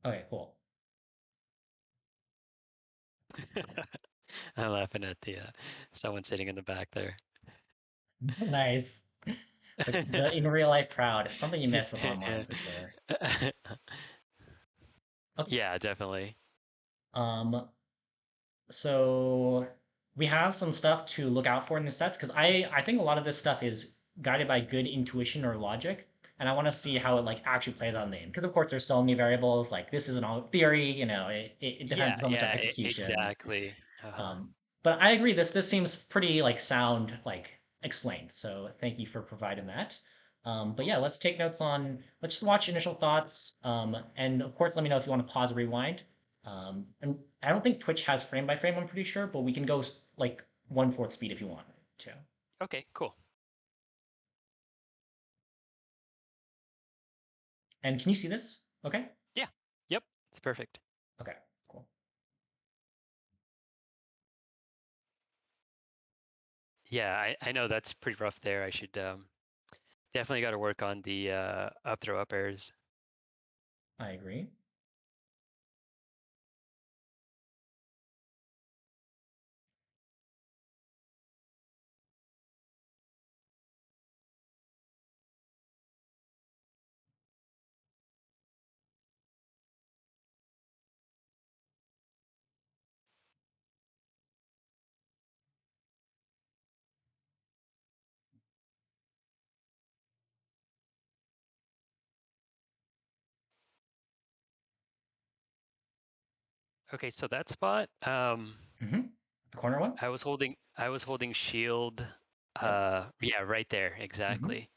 Okay, cool. I'm laughing at the someone sitting in the back there. Nice. The in real life crowd. It's something you miss with online Yeah. for sure. Okay. Yeah, definitely. Um, so we have some stuff to look out for in the sets because I think a lot of this stuff is guided by good intuition or logic, and I want to see how it like actually plays out in the game. Because of course there's so many variables. Like this isn't all theory. It depends Yeah, so much on yeah, execution. exactly. Uh-huh. Um, but I agree. This seems pretty like sound like explained. So thank you for providing that. But yeah, let's take notes on. Let's just watch initial thoughts. And of course, let me know if you want to pause or rewind. And I don't think Twitch has frame by frame. I'm pretty sure, but we can go like 1/4 speed if you want to. Okay, cool. And can you see this? Okay. Yeah. Yep, it's perfect. Okay. Cool. Yeah, I know that's pretty rough there. I should definitely got to work on the up throw up airs. I agree. Okay, so that spot, Mm-hmm. The corner one. I was holding shield, Yep. yeah, right there, Mm-hmm. exactly.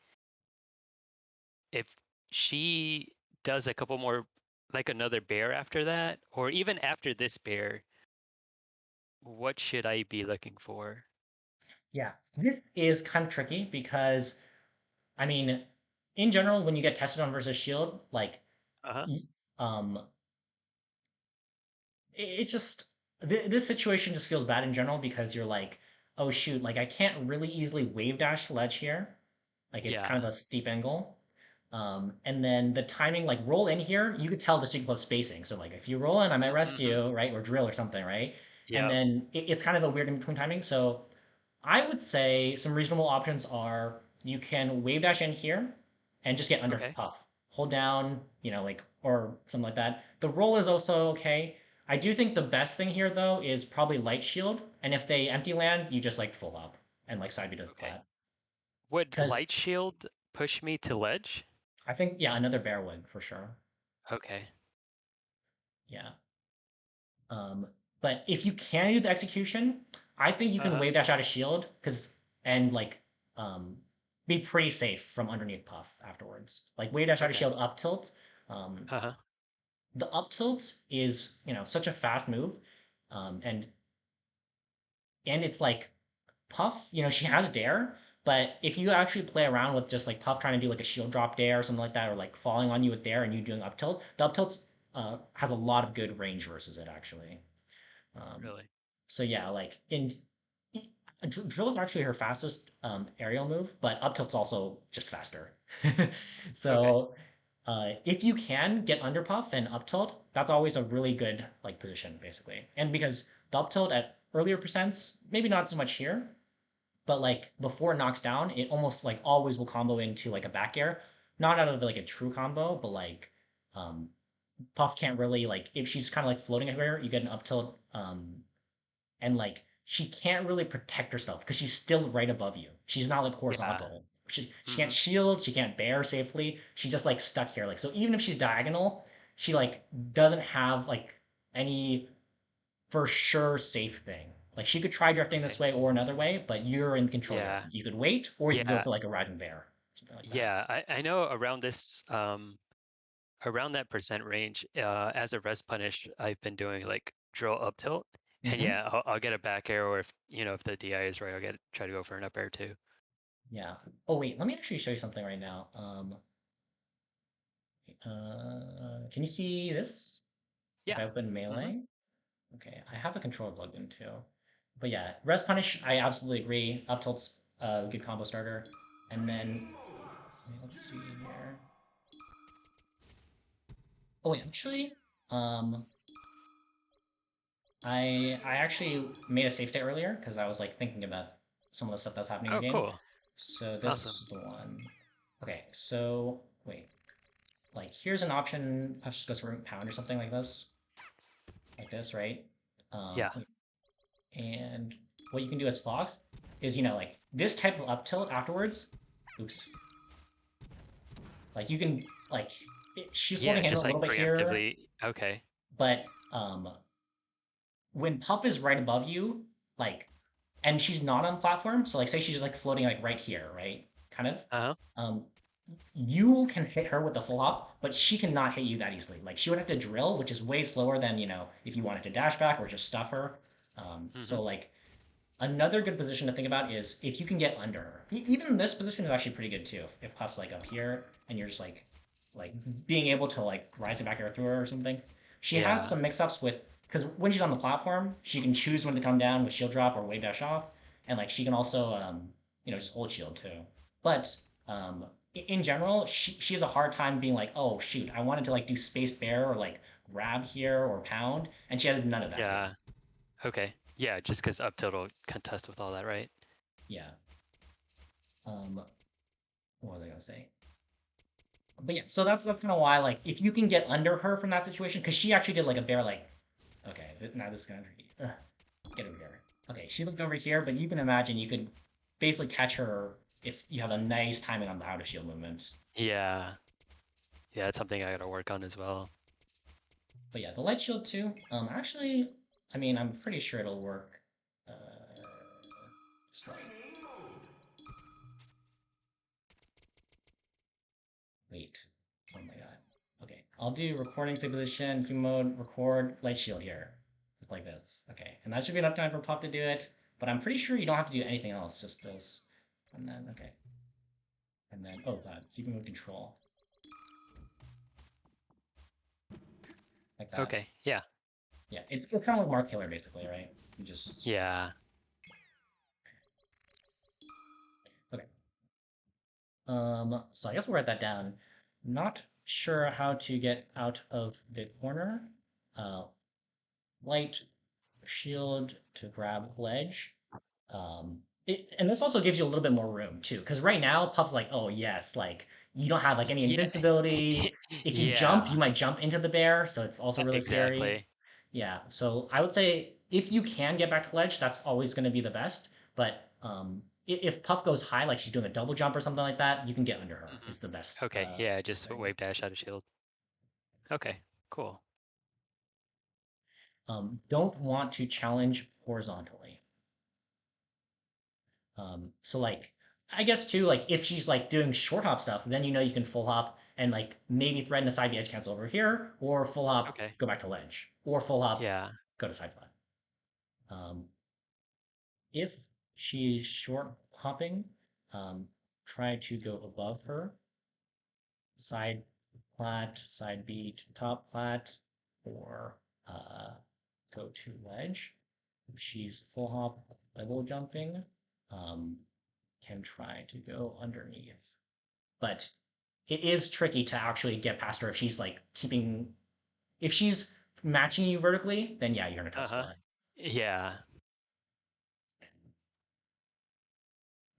If she does a couple more, like another bear after that, or even after this bear, what should I be looking for? Yeah. This is kind of tricky because I mean, in general, when you get tested on versus shield, like, Uh-huh. um, it's just this situation just feels bad in general because you're like, oh shoot, like I can't really easily wave dash ledge here, like it's kind Yeah. of a steep angle. And then the timing, like roll in here, you could tell the signal of spacing. So like if you roll in, I might rest Mm-hmm. you, right, or drill or something, right? And Yep. then it's kind of a weird in between timing. So I would say some reasonable options are you can wave dash in here and just get under Okay. puff. Hold down, like, or something like that. The roll is also okay. I do think the best thing here, though, is probably light shield. And if they empty land, you just like full up and like side B to the Okay. plat. Would light Because shield push me to ledge? I think, yeah, another bear would for sure. Okay. Yeah. But if you can do the execution, I think you can Uh-huh. wave dash out a shield and like um, be pretty safe from underneath puff afterwards. Like wave dash out a Okay. shield up tilt. Um, Uh-huh. the up tilt is such a fast move, and it's like puff. She has dare, but if you actually play around with just like puff trying to do like a shield drop dare or something like that, or like falling on you with dare and you doing up tilt, the up tilt has a lot of good range versus it actually. Um, Really? so yeah, like in drill is actually her fastest aerial move, but up tilt's also just faster. Okay. So if you can get under puff and up tilt, that's always a really good like position basically. And because the up tilt at earlier percents, maybe not so much here, but like before it knocks down, it almost like always will combo into like a back air, not out of like a true combo, but like um, Puff can't really like if she's kind of like floating everywhere, you get an up tilt and like she can't really protect herself because she's still right above you. She's not like Yeah. horizontal. She can't Mm-hmm. shield, she can't bear safely. She's just like stuck here. Like so even if she's diagonal, she like doesn't have like any for sure safe thing. Like she could try drifting this Okay. way or another way, but you're in control here. Yeah. You could wait or you could go Yeah. for like a rising bear. Something like that. Yeah. I know around this around that percent range, as a rest punish, I've been doing like drill up tilt. And Mm-hmm. yeah, I'll get a back air, or if the DI is right, I'll try to go for an up air too. Yeah. Oh wait, let me actually show you something right now. Can you see this? If Yeah. I open Mm-hmm. melee, okay, I have a controller plugged in too. But yeah, rest punish, I absolutely agree. Up tilt's a good combo starter. And then let's see here. Oh wait, actually, Um, I actually made a save state earlier because I was like thinking about some of the stuff that's happening in Oh, game. cool. So this Awesome. is the one. Okay, so wait, like here's an option. Push just goes for pound or something like this, right? Yeah. Wait, and what you can do as Fox is like this type of up tilt afterwards. Oops, like you can like she's Yeah, holding him a just little like bit here, preemptively. Okay. but when Puff is right above you, like, and she's not on platform, so like say she's just like floating like right here, right? Kind of. Uh-huh. Um, you can hit her with the full hop, but she cannot hit you that easily. Like she would have to drill, which is way slower than if you wanted to dash back or just stuff her. Mm-hmm. So like another good position to think about is if you can get under her. Even this position is actually pretty good too. If Puff's like up here and you're just like being able to like rise it back air through her or something. She has Yeah. some mix ups with because when she's on the platform, she can choose when to come down with shield drop or wave dash off, and like she can also just hold shield too. But in general, she has a hard time being like, oh shoot, I wanted to like do space bear or like grab here or pound, and she has none of that here. Yeah. Okay. Yeah, just because up tilt will contest with all that, right? Yeah. Um, what was I gonna say? But yeah, so that's kind of why like if you can get under her from that situation, because she actually did like a bear like, okay, now this is gonna get over here. Okay, she looked over here, but you can imagine you could basically catch her if you have a nice timing on the out of shield movement. Yeah. Yeah, it's something I gotta work on as well. But yeah, the light shield too. Actually, I mean, I'm pretty sure it'll work. Uh, just like wait. Oh my god. Okay, I'll do recording play position, view mode, record, light shield here. Just like this. Okay, and that should be enough time for Pop to do it, but I'm pretty sure you don't have to do anything else, just this. And then, okay. And then, oh god, so you can move control. Like that. Okay. Yeah. Yeah, it's kind of like Mark Killer, basically, right? You just, Yeah. okay. So I guess we'll write that down. Not sure how to get out of the corner. Uh, light shield to grab ledge. And this also gives you a little bit more room too, because right now Puff's like, oh yes, like you don't have like any Yeah. invincibility. If you jump, you Yeah. might jump into the bear, so it's also really scary. Exactly. Yeah, so I would say if you can get back to ledge, that's always going to be the best. But if Puff goes high, like she's doing a double jump or something like that, you can get under her. Hmm. It's the best Okay. Yeah, just thing. wave dash out of shield. Okay. Cool. Don't want to challenge horizontally. So like I guess too, like if she's like doing short hop stuff, then you can full hop and like maybe threaten a side the edge cancel over here, or full hop Okay. go back to ledge, or full hop Yeah. go to side flat. Um, if she's short hopping, um, try to go above her, side flat, side beat, top flat, or go to ledge. If she's full hop level jumping, um, can try to go underneath. But it is tricky to actually get past her if she's like if she's matching you vertically, then yeah, you're in a tough Uh-huh. spot. Yeah.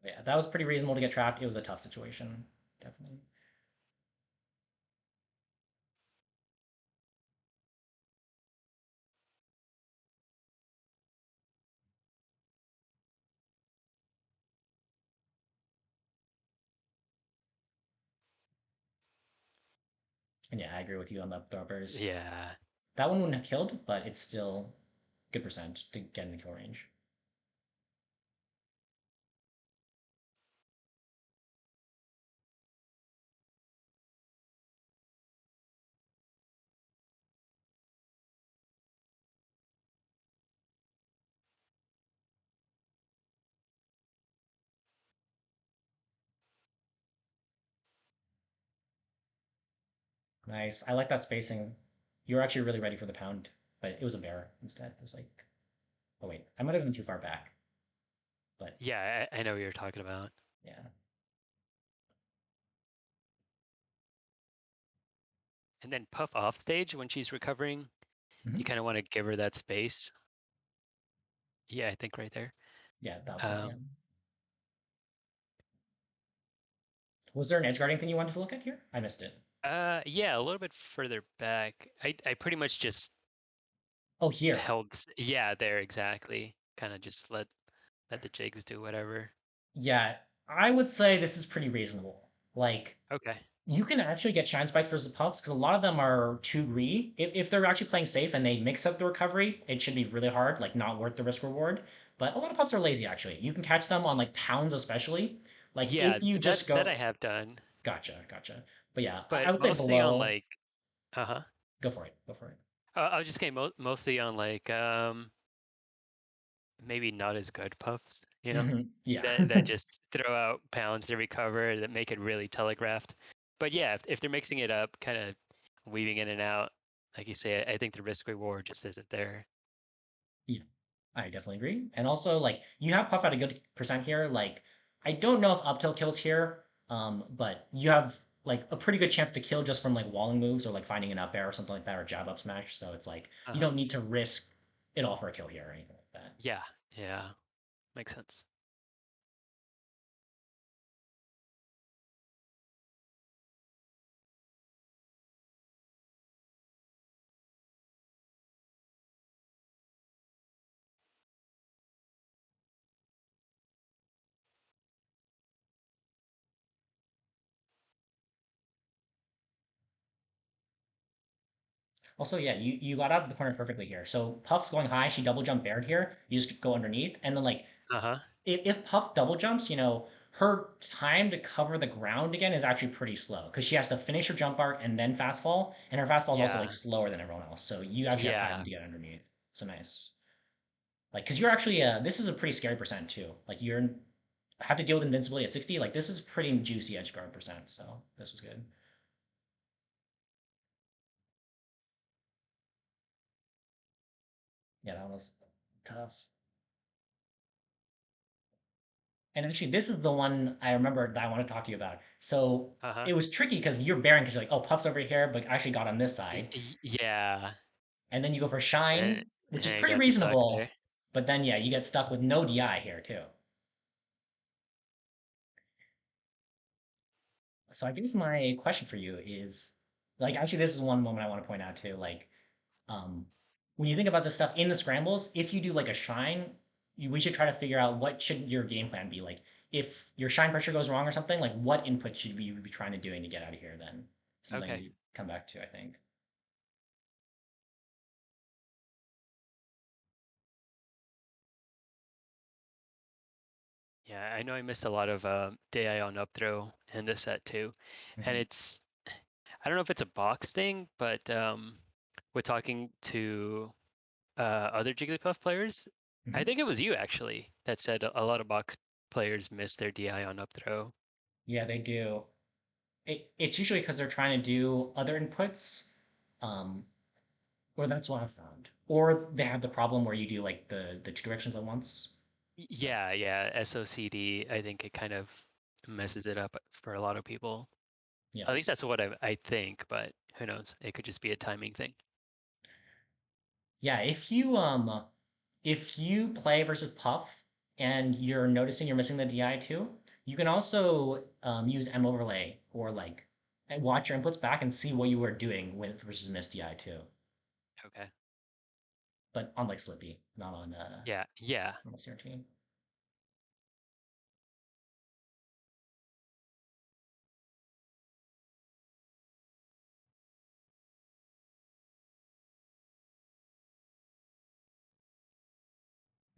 But yeah, that was pretty reasonable to get trapped. It was a tough situation, definitely. And yeah, I agree with you on the throwers. Yeah. That one wouldn't have killed, but it's still good percent to get in the kill range. Nice. I like that spacing. You're actually really ready for the pound, but it was a bear instead. It was like, oh wait, I might have been too far back, but Yeah, I know what you're talking about. yeah. And then Puff off stage when she's recovering, you Mhm. kind of want to give her that space. Yeah, I think right there. Yeah, that was yeah. Um, Was there an edge guarding thing you wanted to look at here? I missed it. yeah, a little bit further back. I pretty much just Oh, here. held. Yeah, there exactly. Kind of just let the jigs do whatever. Yeah, I would say this is pretty reasonable. Like, Okay. you can actually get shine spikes versus puffs because a lot of them are too greedy. If they're actually playing safe and they mix up the recovery, it should be really hard, like not worth the risk reward. But a lot of puffs are lazy actually. You can catch them on like pounds especially. Like Yeah, if you just that go, I have done, gotcha, gotcha. But yeah, I but would say mostly on below. like, uh-huh. Go for it. Go for it. I was just getting mostly on like maybe not as good puffs, Yeah. that just throw out pounds to recover that make it really telegraphed. But yeah, if they're mixing it up, kind of weaving in and out, like you say, I think the risk reward just isn't there. Yeah, I definitely agree. And also, like, you have Puff at a good percent here. Like, I don't know if up tilt kills here, but you have like a pretty good chance to kill just from like walling moves or like finding an up air or something like that or jab up smash. So it's like you Uh-huh. don't need to risk it all for a kill here or anything like that. Yeah, yeah, makes sense. Also, yeah, you got out of the corner perfectly here. So Puff's going high, she double jump bared here. You just go underneath, and then like Uh-huh. if Puff double jumps, her time to cover the ground again is actually pretty slow because she has to finish her jump arc and then fast fall, and her fast fall is also like Yeah, slower than everyone else. So you actually have time yeah, to get underneath. So nice. Like, because you're actually this is a pretty scary percent too. Like you're have to deal with invincibility at 60. Like this is pretty juicy edge guard percent. So this was good. Yeah, that was tough. And actually, this is the one I remember that I want to talk to you about. So uh-huh. it was tricky because you're bearing because you're like, oh, Puff's over here, but I actually got on this side. Yeah, And then you go for and, Shine, which is and I pretty got stuck there. reasonable. But then, yeah, you get stuck with no DI here, too. So I guess my question for you is like, actually, this is one moment I want to point out, too. Like, um, when you think about this stuff in the scrambles, if you do like a Shine, we should try to figure out what should your game plan be. Like, if your Shine pressure goes wrong or something, like, what input should we be trying to doing to get out of here then? Something Okay. we come back to, I think. Yeah, I know I missed a lot of DI on up throw in this set too. And Hmm. I don't know if it's a box thing, but with talking to other Jigglypuff players, I Hmm. think it was you actually that said a lot of box players miss their DI on up throw. Yeah, they do. It's usually because they're trying to do other inputs, um, or that's what I've found. Or they have the problem where you do like the two directions at once. But Yeah, yeah, SOCD, I think it kind of messes it up for a lot of people. yeah, At least that's what I think, but who knows? It could just be a timing thing. yeah. If you play versus Puff and you're noticing you're missing the DI too, you can also use M overlay or like watch your inputs back and see what you were doing with versus miss DI too. Okay. But on like Slippy, not on Yeah, yeah. normal CRT.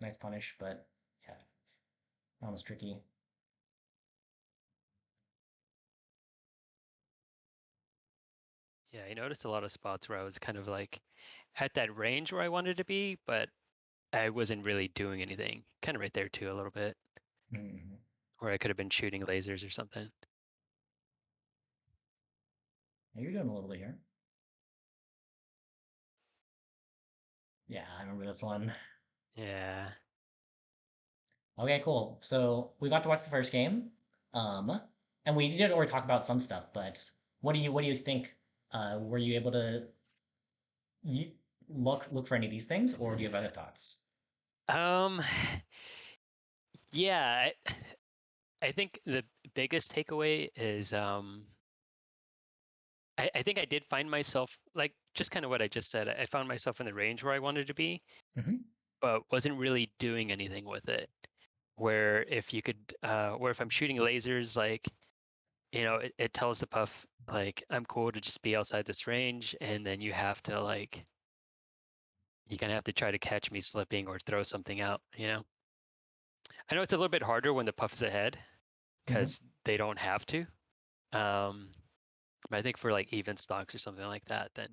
Nice punish, but yeah, that was tricky. Yeah, I noticed a lot of spots where I was kind of like at that range where I wanted to be, but I wasn't really doing anything. Kind of right there too, a little bit, Mhm. where I could have been shooting lasers or something. Yeah, you're doing a little bit here. Yeah, I remember this one. Yeah. Okay, cool. So we got to watch the first game, um, and we did already talk about some stuff. But what do you think? Were you able to you look for any of these things, or do you have other thoughts? Um, yeah, I think the biggest takeaway is I think I did find myself like just kind of what I just said. I found myself in the range where I wanted to be, Hmm. but wasn't really doing anything with it. Where if you could, where if I'm shooting lasers, like it tells the puff like I'm cool to just be outside this range, and then you have to like you kind of have to try to catch me slipping or throw something out. I know it's a little bit harder when the puff's ahead Hmm. because they don't have to. Um, but I think for like even stocks or something like that, then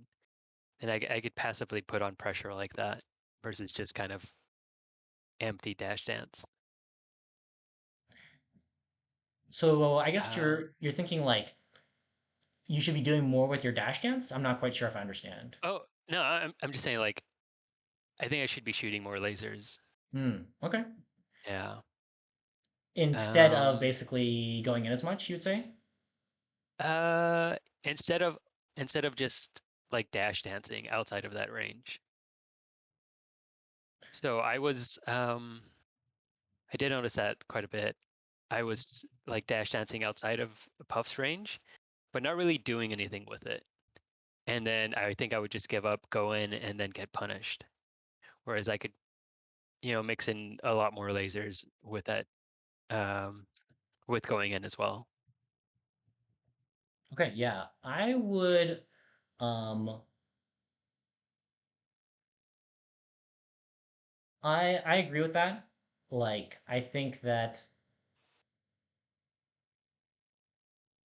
I could passively put on pressure like that versus just kind of empty dash dance. So I guess Um, you're thinking like you should be doing more with your dash dance. I'm not quite sure if I understand. oh no, I'm just saying like I think I should be shooting more lasers. Hmm. Okay. Yeah. Instead of Um, basically going in as much, you would say? uh, instead of instead of just like dash dancing outside of that range. So I did notice that quite a bit. I was like dash dancing outside of Puff's range, but not really doing anything with it. And then I think I would just give up, go in, and then get punished. Whereas I could, mix in a lot more lasers with that, um, with going in as well. Okay, yeah. I would um I agree with that. Like I think that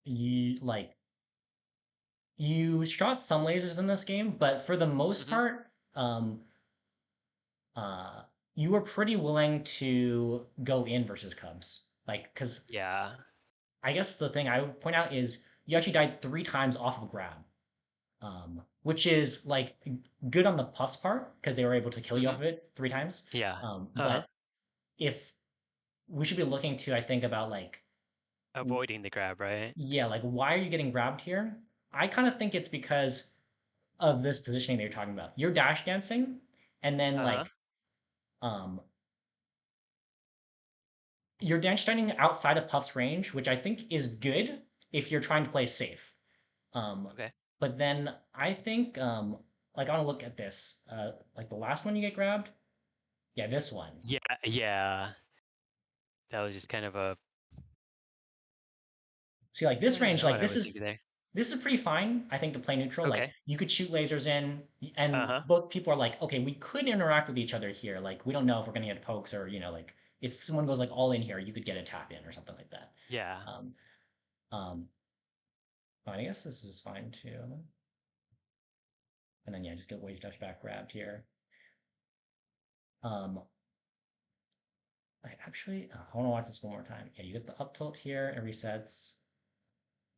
you like you shot some lasers in this game, but for the most Hmm. part, uh you were pretty willing to go in versus Cubs. Like cuz Yeah. I guess the thing I would point out is you actually died 3 times off of grab. Which is like good on the Puffs part because they were able to kill you Hmm. off of it 3 times. Yeah. Uh-huh. But if we should be looking to, I think about like, Avoiding the grab, right? yeah, like why are you getting grabbed here? I kind of think it's because of this positioning that you're talking about. You're dash dancing, and then Uh-huh. um, you're dash dancing outside of Puff's range, which I think is good if you're trying to play safe. Um, Okay. but then I think like I want to look at this. Like the last one you get grabbed, yeah, this one. Yeah. Yeah. That was just kind of a, See, like I this don't even range, know like what I was thinking there. this is pretty fine, I think, to play neutral. Like Okay. you could shoot lasers in, and Uh-huh. both people are like, okay, we could interact with each other here. Like we don't know if we're gonna get pokes or like if someone goes like all in here, you could get a tap in or something like that. Yeah. Um, um, I guess this is fine too. And then yeah, just get wave dash back grabbed here. Um, I actually, I want to watch this one more time. Yeah, you get the up tilt here, it resets.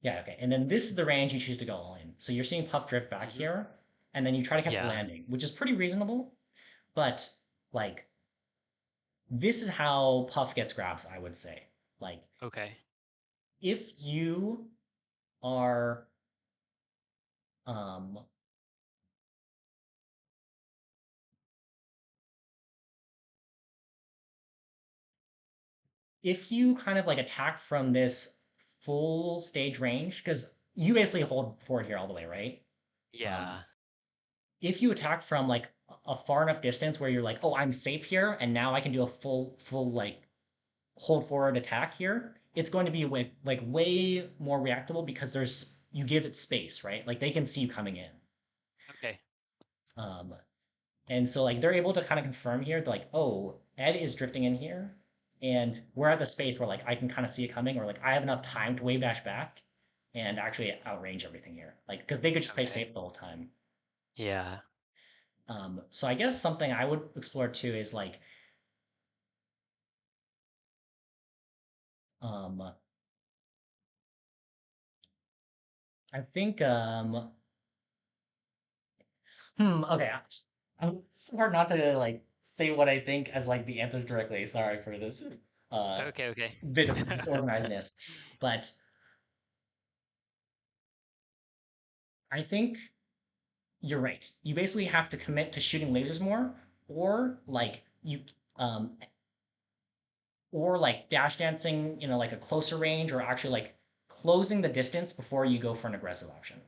Yeah, okay. And then this is the range you choose to go all in. So you're seeing Puff drift back Hmm. here, and then you try to catch the Yeah. landing, which is pretty reasonable. But like this is how Puff gets grabs, I would say. Like Okay. if you are um if you kind of like attack from this full stage range, because you basically hold forward here all the way, right? Um, Yeah. if you attack from like a far enough distance where you're like, oh, I'm safe here, and now I can do a full like hold forward attack here, it's going to be way more reactable because there's you give it space, right? Like they can see you coming in. Okay. Um, and so like they're able to kind of confirm here, like, oh, Ed is drifting in here, and we're at the space where like I can kind of see it coming, or like I have enough time to wave dash back and actually outrange everything here. Like because they could just play Okay. safe the whole time. Yeah. So I guess something I would explore too is like um, I think okay. It's hard not to like say what I think as like the answers directly. Sorry for this uh Okay. Okay. bit of disorganizedness. But I think you're right. You basically have to commit to shooting lasers more, or like you um or like dash dancing, like a closer range, or actually like closing the distance before you go for an aggressive option. Okay.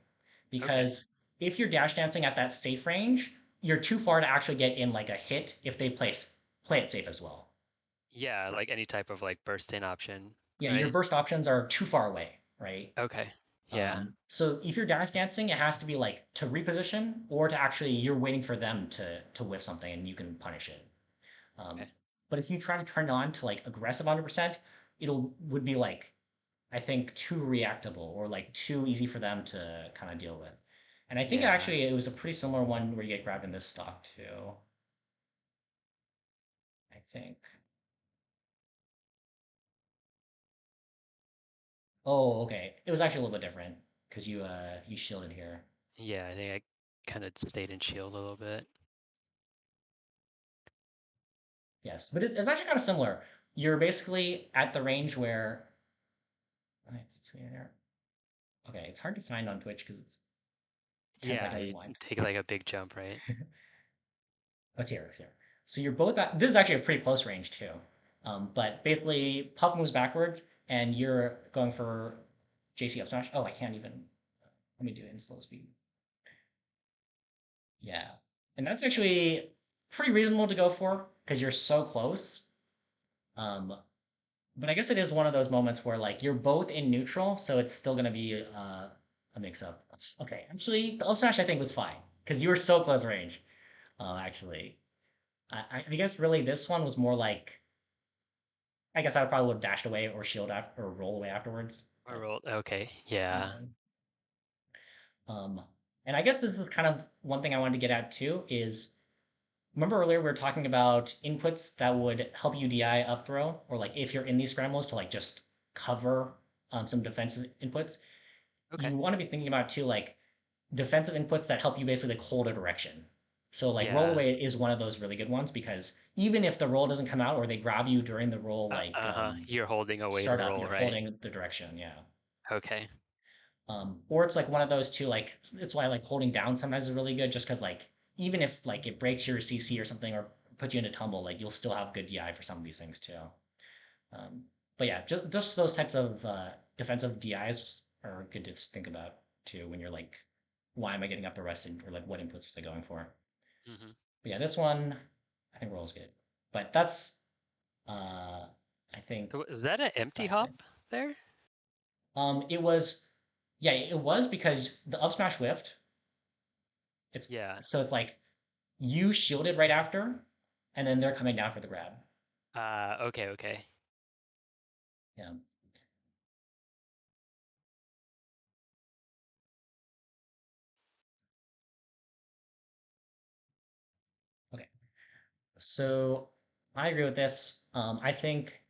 Because if you're dash dancing at that safe range, you're too far to actually get in like a hit if they play it safe as well. Yeah, like any type of like burst in option, Yeah, your right? burst options are too far away, right? Okay. Yeah. So if you're dash dancing, it has to be like to reposition or to actually you're waiting for them to whiff something and you can punish it. Um, Okay. but if you try to turn it on to like aggressive 100%, it'll would be like I think too reactable or like too easy for them to kind of deal with. And I think Yeah. actually it was a pretty similar one where you get grabbed in this stock too. I think. Oh, okay. It was actually a little bit different because you shielded here. Yeah, I think I kind of stayed in shield a little bit. Yes, but it's actually kind of similar. You're basically at the range where. Okay, it's hard to find on Twitch because it's it tends like Yeah, to you rewind. take like a big jump, right? Let's hear. Let's hear. So you're both at. This is actually a pretty close range too. But basically, puck moves backwards, and you're going for JC up smash. Oh, I can't even. Let me do it in slow speed. Yeah, and that's actually pretty reasonable to go for because you're so close. Um, but I guess it is one of those moments where like you're both in neutral, so it's still gonna be a mix up. Okay, actually, the up smash I think was fine because you were so close range. Actually, I guess really this one was more like I guess I probably would have dashed away or shield after or roll away afterwards. Or But roll. Okay. Yeah. yeah. Um, and I guess this is kind of one thing I wanted to get at too is remember earlier we were talking about inputs that would help you DI up throw or like if you're in these scrambles to like just cover some defensive inputs. Okay. You want to be thinking about too like defensive inputs that help you basically like hold a direction. So like roll Yeah. away is one of those really good ones because even if the roll doesn't come out or they grab you during the roll like Uh-huh. You're holding away the startup, roll, you're right? holding the direction. Yeah. Okay. Or it's like one of those two, like it's why like holding down sometimes is really good, just because like even if like it breaks your CC or something or puts you into tumble, like you'll still have good DI for some of these things too. Um, but yeah, just those types of defensive DIs are good to think about too when you're like, why am I getting up the rest or like what inputs was I going for? Hmm. But yeah, this one I think rolls good, but that's uh I think Was that an empty side of it. hop there? It was yeah, it was because the up smash whiffed. It's Yeah. so it's like you shielded right after, and then they're coming down for the grab. Okay, okay. Yeah. Okay. So I agree with this. I think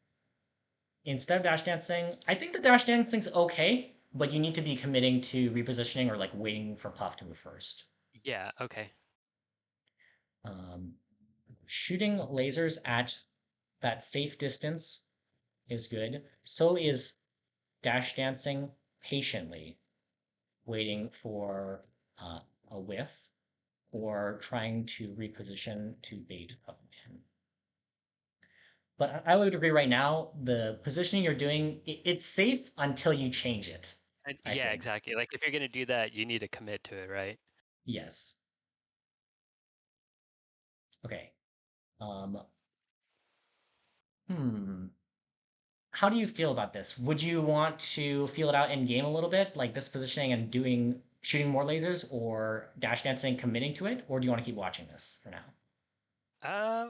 instead of dash dancing, I think the dash dancing's okay, but you need to be committing to repositioning or like waiting for Puff to move first. Yeah, okay. Um, Shooting lasers at that safe distance is good. So is dash dancing patiently, waiting for uh, a whiff or trying to reposition to bait up in. But I would agree right now, the positioning you're doing, it's safe until you change it, I Yeah, think. exactly. Like if you're gonna do that, you need to commit to it, right? Yes. Okay. Um, hmm. How do you feel about this? Would you want to feel it out in game a little bit, like this positioning and shooting more lasers, or dash dancing, committing to it, or do you want to keep watching this for now?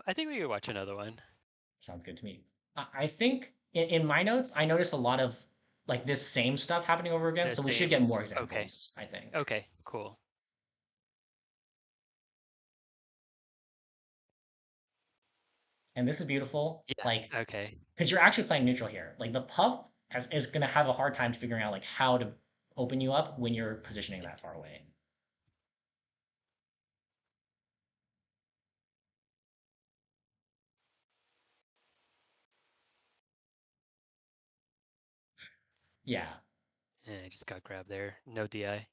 I think we could watch another one. Sounds good to me. I think in my notes, I noticed a lot of like this same stuff happening over again, The so we should get same. more Okay. examples, I think. Okay, cool. And this is beautiful, Yeah, like okay. because you're actually playing neutral here. Like the pup is going to have a hard time figuring out like how to open you up when you're positioning that far away. Yeah, Yeah, I just got grabbed there. No DI.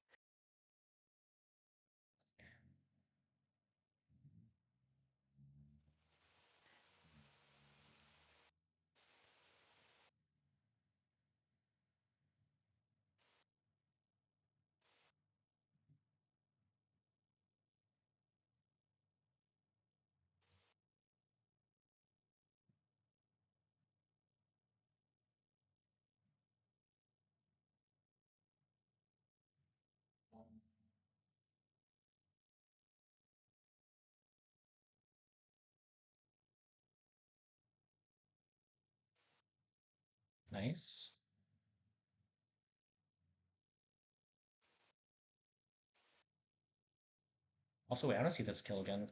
Nice. Also, wait, I don't see this kill again.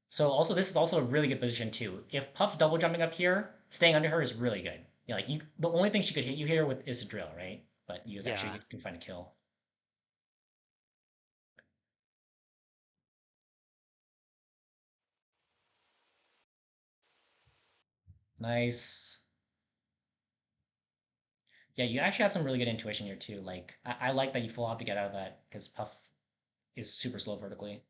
So also, this is also a really good position too. If Puff's double jumping up here, staying under her is really good. Yeah, like you, the only thing she could hit you here with is a drill, right? But you Yeah. actually can find a kill. Nice. Yeah, you actually have some really good intuition here too. Like I like that you full out to get out of that because Puff is super slow vertically.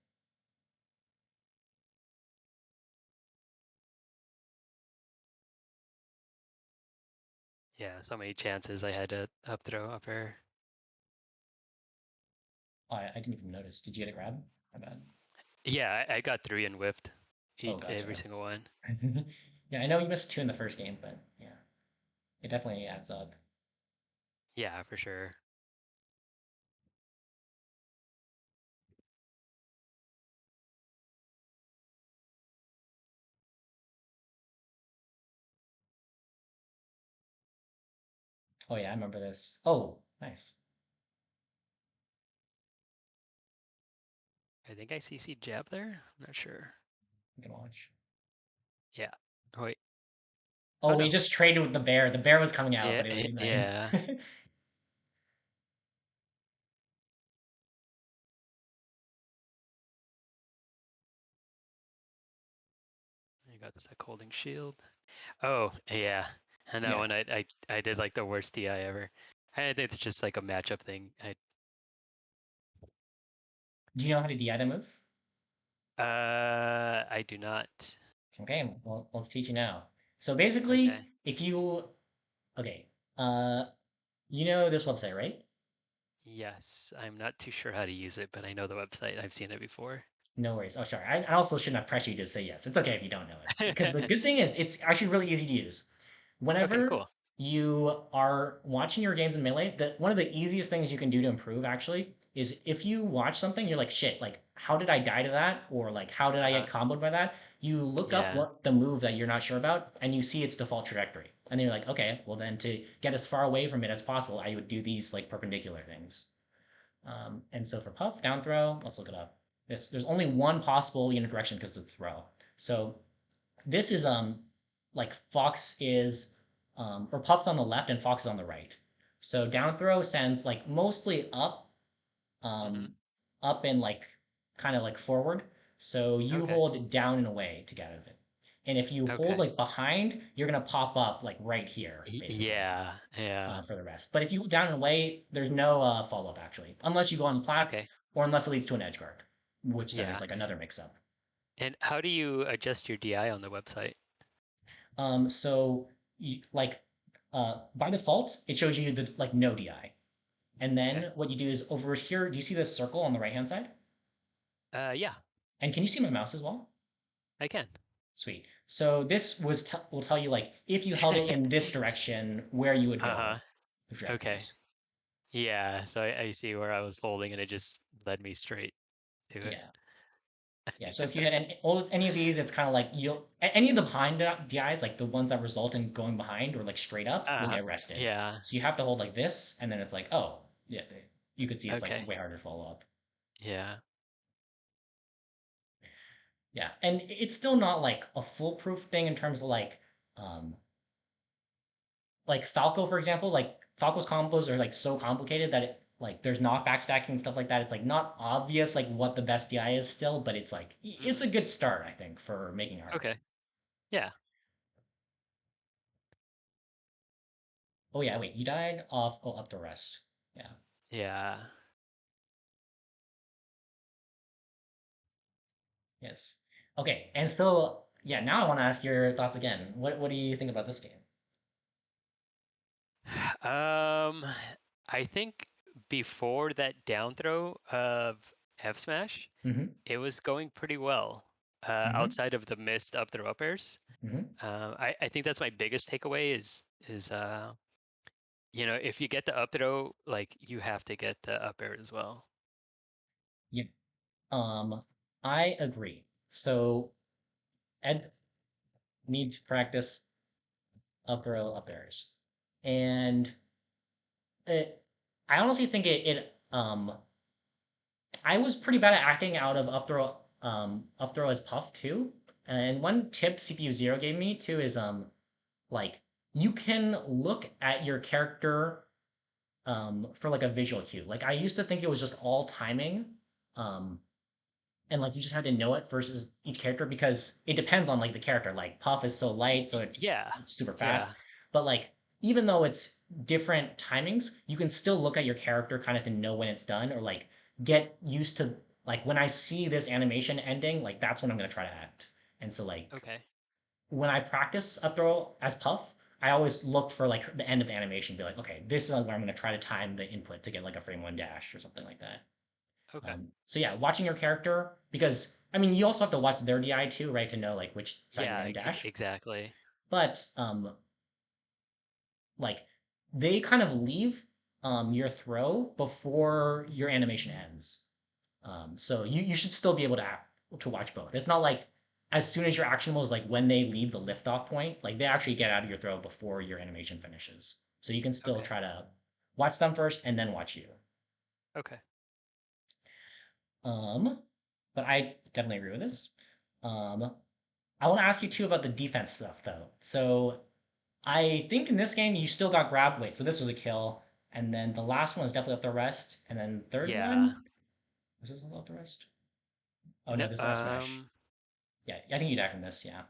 Yeah. So many chances I had to up throw up air. Oh, I didn't even notice. Did you get a grab? My bad. Yeah, I got three and whiffed Oh, every gotcha. single one. Yeah, I know you missed two in the first game, but yeah, it definitely adds up. Yeah, for sure. Oh yeah, I remember this. Oh, nice. I think I CC jab there. I'm not sure. You can watch. Yeah. Oh, wait. Oh Oh, we no. just traded with the bear. The bear was coming out, Yeah. but it was nice. Yeah. I got this like holding shield. Oh yeah. And that Yeah. one I did like the worst DI ever. I think it's just like a matchup thing. Do you know how to DI that move? I do not. Okay, well, let's teach you now. So basically, Okay. if you, okay, uh, you know this website, right? Yes, I'm not too sure how to use it, but I know the website. I've seen it before. No worries. Oh, sorry. I also shouldn't have pressured you to say yes. It's okay if you don't know it. Because the good thing is, it's actually really easy to use. Okay, Whenever cool. you are watching your games in Melee, one of the easiest things you can do to improve actually is if you watch something, you're like, shit, like, how did I die to that? Or like, how did I get Uh-huh. comboed by that? You look up Yeah. what the move that you're not sure about and you see its default trajectory. And then you're like, okay, well, then to get as far away from it as possible, I would do these like perpendicular things. And so for puff, down throw, let's look it up. There's only one possible unit direction because of throw. So this is like Fox is or Puff's on the left and Fox is on the right. So down throw sends like mostly up, Hmm. um, up and like kind of like forward. So you Okay. hold down and away to get out of it. And if you hold Okay. like behind, you're gonna pop up like right here, basically, Yeah. Yeah. for the rest. But if you hold down and away, there's no follow up actually, unless you go on plats Okay. or unless it leads to an edge guard, which then is Yeah. like another mix up. And how do you adjust your DI on the website? So you, like by default, it shows you the like no DI. And Okay. then what you do is over here, do you see this circle on the right hand side? Yeah, And can you see my mouse as well? I can. Sweet. So this will tell you like if you held it in this direction, where you would Uh-huh. go with Okay. trajectories. Yeah, so I see where I was holding and it just led me straight to it. Yeah. Yeah. So if you had any of these, it's kind of like you'll any of the behind DIs, like the ones that result in going behind or like straight up, will Uh-huh. get rested. Yeah. So you have to hold like this, and then it's like, oh, yeah, you could see it's like Okay. way harder to follow up. Yeah. Yeah, and it's still not like a foolproof thing in terms of um like Falco, for example. Like Falco's combos are like so complicated that it like there's knockback stacking and stuff like that. It's like not obvious like what the best DI is still, but it's like it's Hmm. a good start, I think, for making it harder. Okay. Yeah. Oh yeah, wait, you died off up the rest. Yeah. Yeah. Yes. Okay, and so yeah, now I want to ask your thoughts again. What do you think about this game? Um, I think before that down throw of F smash, Mm-hmm. it was going pretty well. Mm-hmm. Outside of the missed up throw up airs. Mm-hmm. I think that's my biggest takeaway is if you get the up throw, like you have to get the up air as well. Yeah. I agree. So Ed needs to practice up row up airs. and it, I honestly think I was pretty bad at acting out of up throw as Puff too. And one tip CPU Zero gave me too is like you can look at your character for like a visual cue. Like I used to think it was just all timing, um, and like you just had to know it versus each character because it depends on like the character. Like Puff is so light, so Yeah. it's super fast. Yeah. But like even though it's different timings, you can still look at your character kind of to know when it's done or like get used to like when I see this animation ending, like that's when I'm gonna try to act. And so like Okay. when I practice a throw as Puff, I always look for like the end of the animation, be like, okay, this is where I'm gonna try to time the input to get like a frame one dash or something like that. Okay. So yeah, watching your character because I mean you also have to watch their DI too, right, to know like which side you're Yeah, gonna dash. exactly. But like they kind of leave your throw before your animation ends. So you should still be able to watch both. It's not like as soon as your actionable is like when they leave the liftoff point, like they actually get out of your throw before your animation finishes. So you can still Okay. try to watch them first and then watch you. Okay. Um, but I definitely agree with this. Um, I want to ask you too about the defense stuff though. So I think in this game you still got grabbed. Wait, so this was a kill, and then the last one was definitely up the rest, and then third Yeah. one was this all up the rest? Oh No, no, this is smash. Yeah, I think you died from this. Yeah,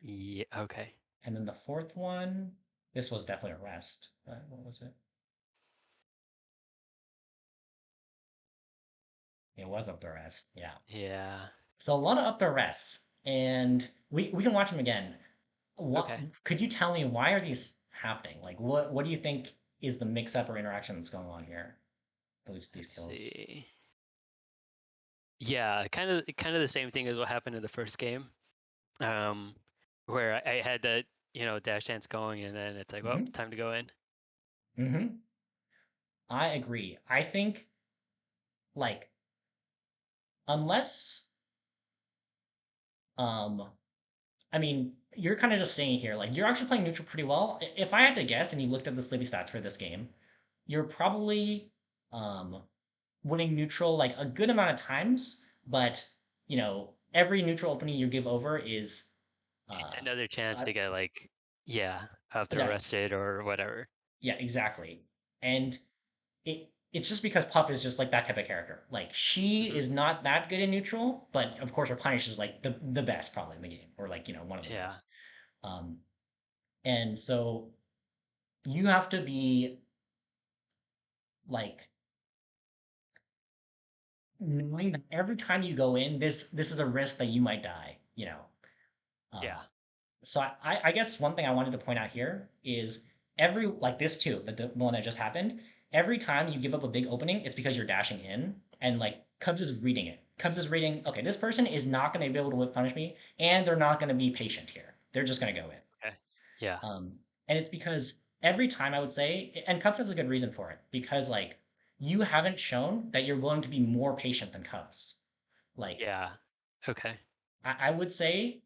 yeah, okay. and then the fourth one, this was definitely a rest. What was it? It was up the rest. Yeah. Yeah. So a lot of up the rests, and we can watch them again. What Okay. could you tell me? Why are these happening? Like, what do you think is the mix up or interaction that's going on here? These Let's kills. see. Yeah, kind of the same thing as what happened in the first game. Um, where I had that, dash dance going and then it's like, well, Mm-hmm. time to go in. Mm-hmm. I agree. I think like unless um I mean you're kind of just saying here like you're actually playing neutral pretty well. If I had to guess and you looked at the Slippy stats for this game, you're probably um winning neutral like a good amount of times, but every neutral opening you give over is uh Another chance uh, to get like, yeah, either yeah, arrested or whatever. yeah, exactly. And it's just because Puff is just like that type of character. Like she Hmm. is not that good in neutral, but of course her punish is like the best probably in the game, or like one of the Yeah. best. Um, and so you have to be like knowing that every time you go in, this is a risk that you might die. Yeah. Uh, so I guess one thing I wanted to point out here is every like this too, the one that just happened. Every time you give up a big opening, it's because you're dashing in, and like Cubs is reading it. Cubs is reading. Okay, this person is not going to be able to whiff punish me, and they're not going to be patient here. They're just going to go in. Okay. Yeah. And it's because every time I would say, and Cubs has a good reason for it, because like you haven't shown that you're willing to be more patient than Cubs. Like Yeah. Okay. I would say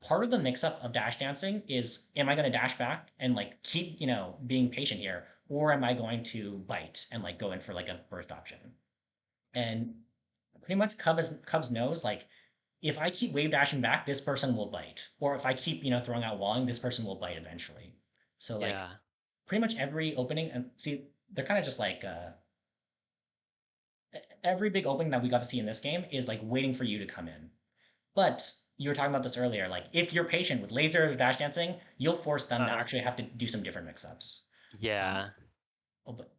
part of the mix up of dash dancing is am I going to dash back and like keep, being patient here, or am I going to bite and like go in for like a burst option? And pretty much Cubs knows like if I keep wave dashing back, this person will bite. Or if I keep, throwing out walling, this person will bite eventually. So like Yeah. pretty much every opening and see they're kind of just like every big opening that we got to see in this game is like waiting for you to come in. But you were talking about this earlier. Like, if you're patient with laser or dash dancing, you'll force them to Uh-huh. actually have to do some different mix-ups. Um, Yeah. oh, but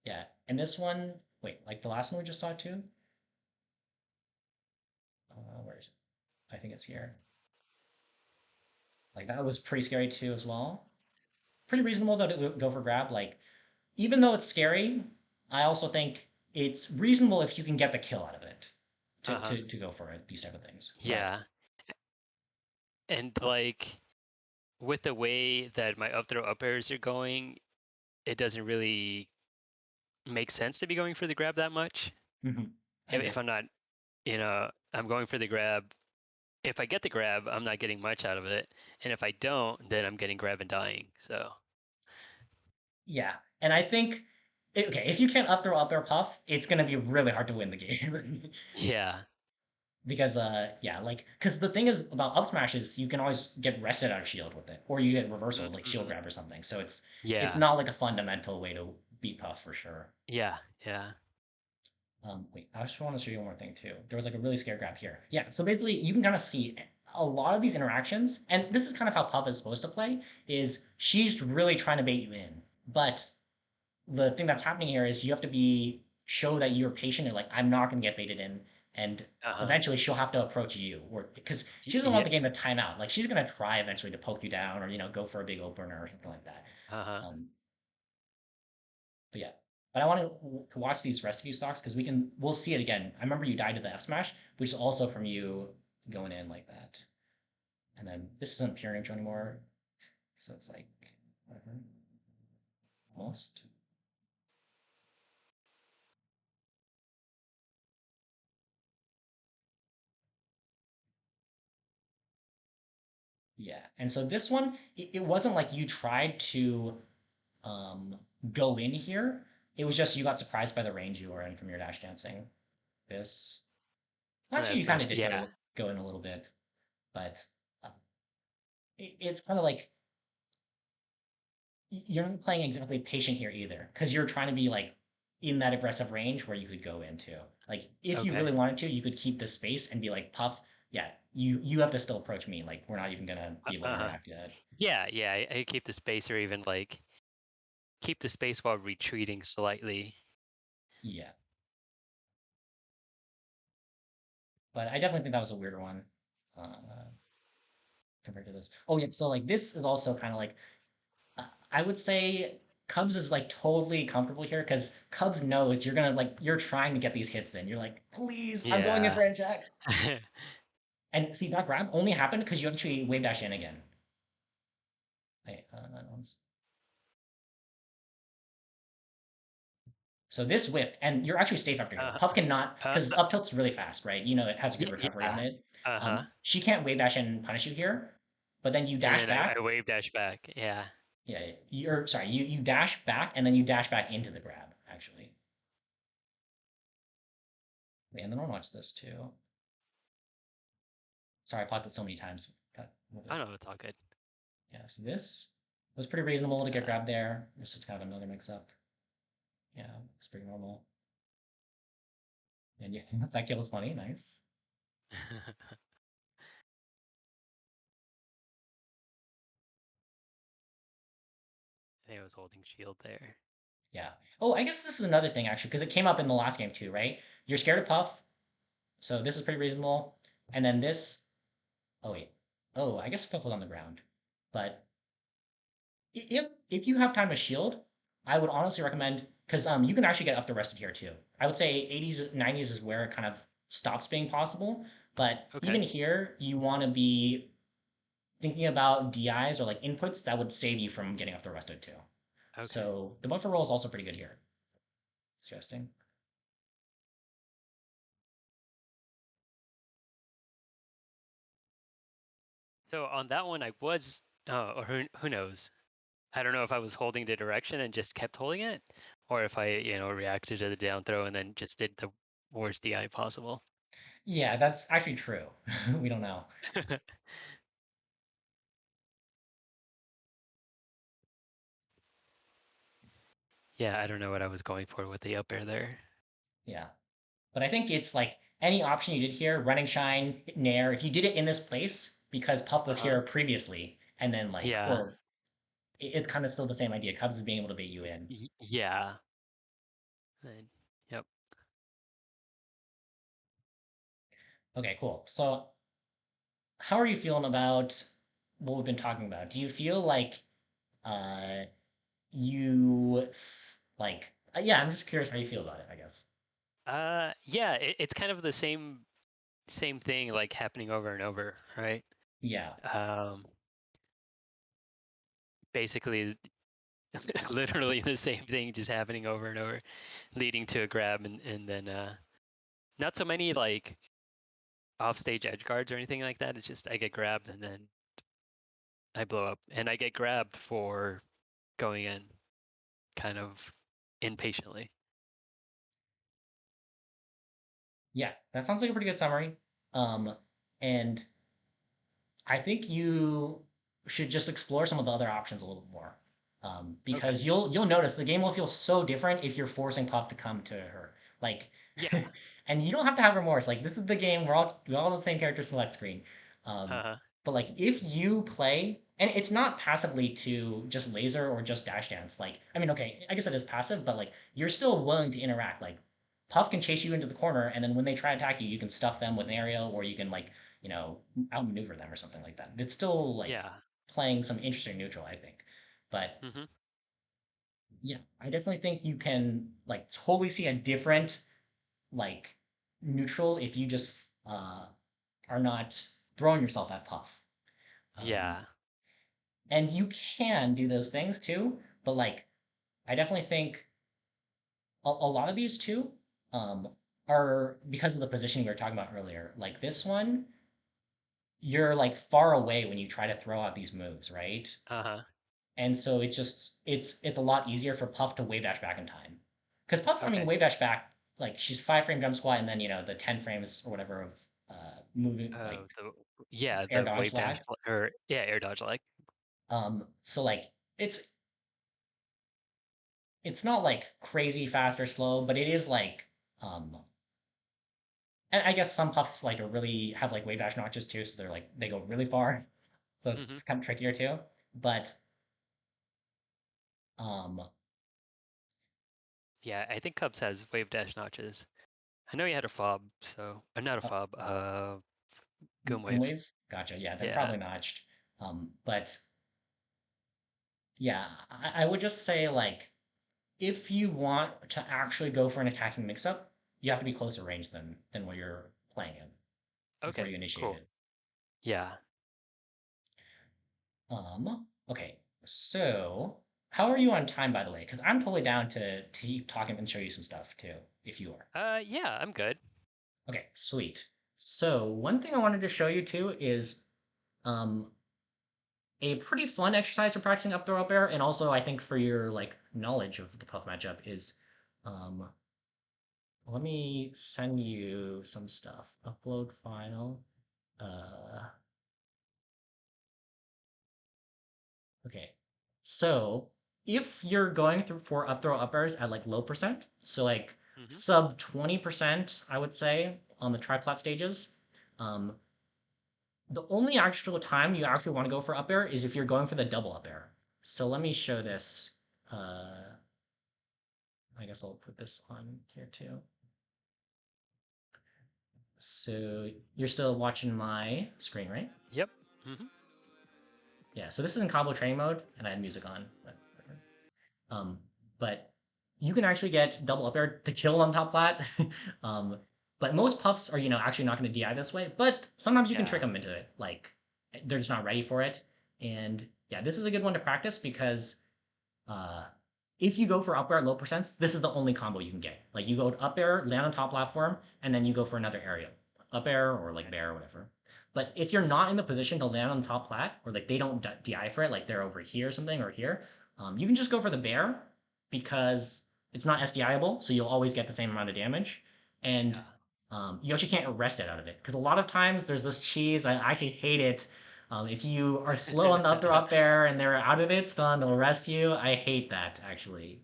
yeah, and this one, wait, like the last one we just saw too. Where is it? I think it's here. Like that was pretty scary too as well. Pretty reasonable though to go for grab. Like, even though it's scary, I also think it's reasonable if you can get the kill out of it to Uh-huh. to, to go for it. These type of things, but Yeah. And like with the way that my up throw up airs are going, it doesn't really make sense to be going for the grab that much. mhm, I If agree. I'm not, I'm going for the grab. If I get the grab, I'm not getting much out of it. And if I don't, then I'm getting grab and dying. So Yeah, and I think okay, if you can't up air puff, it's gonna be really hard to win the game. Yeah. Because yeah, like because the thing is about up smash is you can always get rested out of shield with it, or you get reversal like shield Mm-hmm. grab or something. So it's Yeah. not like a fundamental way to beat Puff for sure. Yeah. Yeah. Wait, I just want to show you one more thing too. There was like a really scare grab here. Yeah, so basically you can kind of see a lot of these interactions, and this is kind of how Puff is supposed to play, is she's really trying to bait you in. But the thing that's happening here is you have to be show that you're patient and like I'm not gonna get baited in, and Uh-huh. eventually she'll have to approach you, or because she doesn't want Yeah. the game to time out. Like she's gonna try eventually to poke you down or go for a big opener or something like that. Uh-huh. Um, but yeah, but I want to watch these rescue stocks because we'll see it again. I remember you died to the F smash, which is also from you going in like that, and then this isn't pure neutral anymore, so it's like whatever, almost. Yeah, and so this one, it wasn't like you tried to um, go in here. It was just you got surprised by the range you were in from your dash dancing. This Oh, actually that's you kind smash. of did Yeah. go in a little bit, but uh, it's kind of like you're not playing exactly patient here either because you're trying to be like in that aggressive range where you could go into. Like if you really Okay. wanted to, you could keep the space and be like Puff. Yeah, you have to still approach me. Like we're not even gonna be able to Uh-huh. interact yet. Yeah, yeah. I keep the space or even like keep the space while retreating slightly. Yeah, but I definitely think that was a weird one. Uh, Compared to this. Oh yeah, so like this is also kind of like I would say Cubs is like totally comfortable here because Cubs knows you're gonna like you're trying to get these hits in. You're like, please, I'm going in Yeah. for a check. And see that grab only happened because you actually wave dash in again. Wait, that one's so this whipped, and you're actually safe after here. uh, Puff cannot uh, because up tilt's really fast, right? You know it has a good recovery on yeah. it. Uh-huh. She can't wave dash and punish you here, but then you And dash then I back. wave dash back. Yeah. Yeah, you're sorry. You dash back and then you dash back into the grab actually. Wait, and then I'll watch this too. Sorry, I paused it so many times. Got a little I bit. know it's all good. Yeah, so this was pretty reasonable to get Uh, grabbed there. This is kind of another mix up. Yeah, it's pretty normal. And yeah, that kill was funny. Nice. I think I was holding shield there. Yeah. Oh, I guess this is another thing actually, because it came up in the last game too, right? You're scared of Puff, so this is pretty reasonable. And then this. Oh wait. Oh, I guess Puff was on the ground. But if you have time to shield, I would honestly recommend because you can actually get up the rested here too. I would say 80s 90s is where it kind of stops being possible, but even Okay. here you want to be thinking about DIs or like inputs that would save you from getting up the rested too. Okay. So the buffer roll is also pretty good here. Suggesting. So on that one, I was, or who knows? I don't know if I was holding the direction and just kept holding it, or if I, reacted to the down throw and then just did the worst DI possible. Yeah, that's actually true. We don't know. Yeah, I don't know what I was going for with the up air there. Yeah. But I think it's like any option you did here, running shine, nair, if you did it in this place because Pup was Uh-huh. here previously, and then like, Yeah. or it's kind of still the same idea. Cubs is being able to bait you in. Yeah. Yep. Okay, cool. So how are you feeling about what we've been talking about? Do you feel like uh yeah, I'm just curious how you feel about it, I guess. Yeah, it's kind of the same thing like happening over and over, right? Yeah. Um, basically literally the same thing just happening over and over, leading to a grab and then not so many like offstage edge guards or anything like that. It's just I get grabbed and then I blow up. And I get grabbed for going in. kind of impatiently. Yeah, that sounds like a pretty good summary. And I think you should just explore some of the other options a little more, Okay. because you'll notice the game will feel so different if you're forcing Puff to come to her. Like, Yeah. and you don't have to have remorse. Like, this is the game. We're all the same character select screen. Um, Uh-huh. but like, if you play, and it's not passively to just laser or just dash dance. Like, I mean, okay, I guess it is passive, but like, you're still willing to interact. Like, Puff can chase you into the corner, and then when they try to attack you, you can stuff them with an aerial, or you can like outmaneuver them or something like that. It's still like Yeah. playing some interesting neutral, I think. But Hmm. yeah, I definitely think you can like totally see a different like neutral if you just are not throwing yourself at Puff. Um, Yeah. and you can do those things too, but like I definitely think a lot of these two um, are because of the position we were talking about earlier. Like this one, you're like far away when you try to throw out these moves, right? Uh-huh. And so it's a lot easier for Puff to wave dash back in time. Because Puff, I mean, Okay. wave dash back, like she's 5 frame jump squat and then the 10 frames or whatever of moving like Oh, yeah, air the dodge wave dash lag. or yeah, air dodge like. So like it's not like crazy fast or slow, but it is like um and I guess some puffs like are really have like wave dash notches too, so they're like they go really far. So it's Hmm. kind of trickier too. But um Yeah, I think Cubs has wave dash notches. I know he had a fob, so not a uh, fob, goom wave. Goomwave, gotcha. Yeah, they're Yeah. probably notched. But yeah, I would just say like if you want to actually go for an attacking mix-up, you have to be closer range than what you're playing in before Okay, you initiate cool. it. Yeah. Okay. So how are you on time, by the way? Because I'm totally down to keep talking and show you some stuff too, if you are. Yeah, I'm good. Okay, sweet. So one thing I wanted to show you too is um a pretty fun exercise for practicing up throw up air, and also I think for your like knowledge of the puff matchup is um let me send you some stuff. Upload file. Uh, okay. So if you're going through for up throw up airs at like low percent, so like Hmm. sub 20%, I would say, on the triplat stages, um, the only actual time you actually want to go for up air is if you're going for the double up air. So let me show this. Uh, I guess I'll put this on here too. So you're still watching my screen, right? Yep. Hmm. Yeah, so this is in combo training mode, and I had music on. Um, but you can actually get double up air to kill on top flat. um, but most puffs are, actually not going to DI this way. But sometimes you can trick Yeah. them into it. Like they're just not ready for it. And yeah, this is a good one to practice because uh, if you go for up air at low percents, this is the only combo you can get. Like you go up air, land on top platform, and then you go for another aerial, up air or like Okay. bear or whatever. But if you're not in the position to land on top plat, or like they don't DI for it, like they're over here or something or here, you can just go for the bear because it's not SDIable, so you'll always get the same amount of damage, and Yeah. you actually can't arrest it out of it because a lot of times there's this cheese. I actually hate it if you are slow on the up throw up air and they're out of it, stun, they'll arrest you. I hate that actually.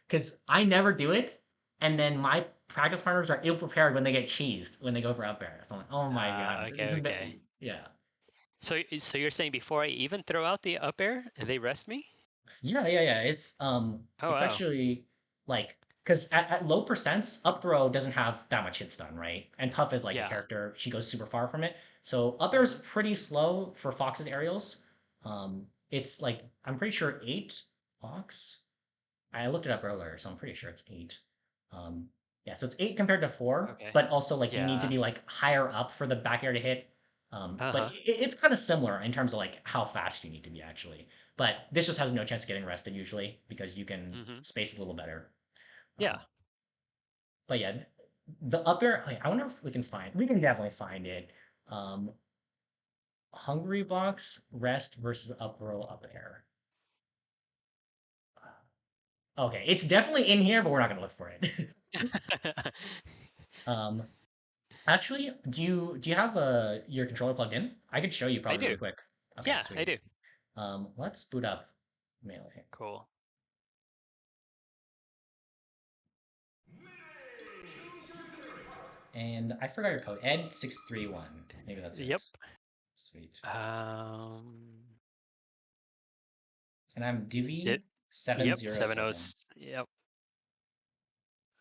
Because I never do it. And then my practice partners are ill prepared when they get cheesed when they go for up air. So I'm like, oh my God. Okay, It's a bit, okay. yeah. So you're saying before I even throw out the up air, they rest me? Yeah, yeah, yeah. Oh It's wow. actually like because at low percents, up throw doesn't have that much hit stun, right? And Puff is like a Yeah. character; she goes super far from it. So up air is Hmm. pretty slow for Fox's aerials. It's like I'm pretty sure 8 Fox. I looked it up earlier, so I'm pretty sure it's 8. Um, yeah, so it's 8 compared to 4, Okay. but also like you need to Yeah. be like higher up for the back air to hit. But Uh-huh. it's kind of similar in terms of like how fast you need to be actually. But this just has no chance of getting rested usually because you can Hmm. space a little better. Yeah. Um, but yeah, the up air. I wonder if we can definitely find it. Um, Hungry Box rest versus up roll up air. Okay, it's definitely in here, but we're not gonna look for it. um, Actually, do you have your controller plugged in? I could show you I probably really do. quick. Okay, Yeah, I sweet. do. Let's boot up Melee. Cool. And I forgot your code. Ed631. Maybe that's Yep. it. Sweet. Um. And I'm It, yep. Divi707. Yep.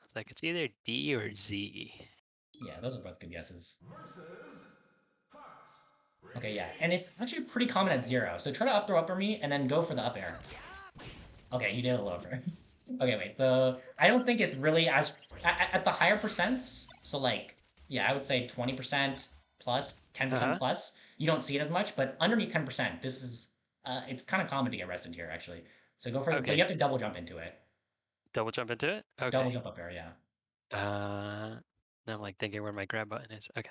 It's like it's either D or Z. Yeah, those are both good guesses. Okay, yeah. And it's actually pretty common at 0. So try to up throw upper me and then go for the up air. Okay, you did a low upper. Okay, wait. I don't think it's really as at the higher percents. So like, yeah, I would say 20% plus, 10% Uh-huh. plus. You don't see it as much, but underneath 10%, this is it's kind of common to get rested here actually. So go for, but you Okay. have to double jump into it. Double jump into it? Double Okay. jump up air, yeah. Now I'm like thinking where my grab button is. Okay.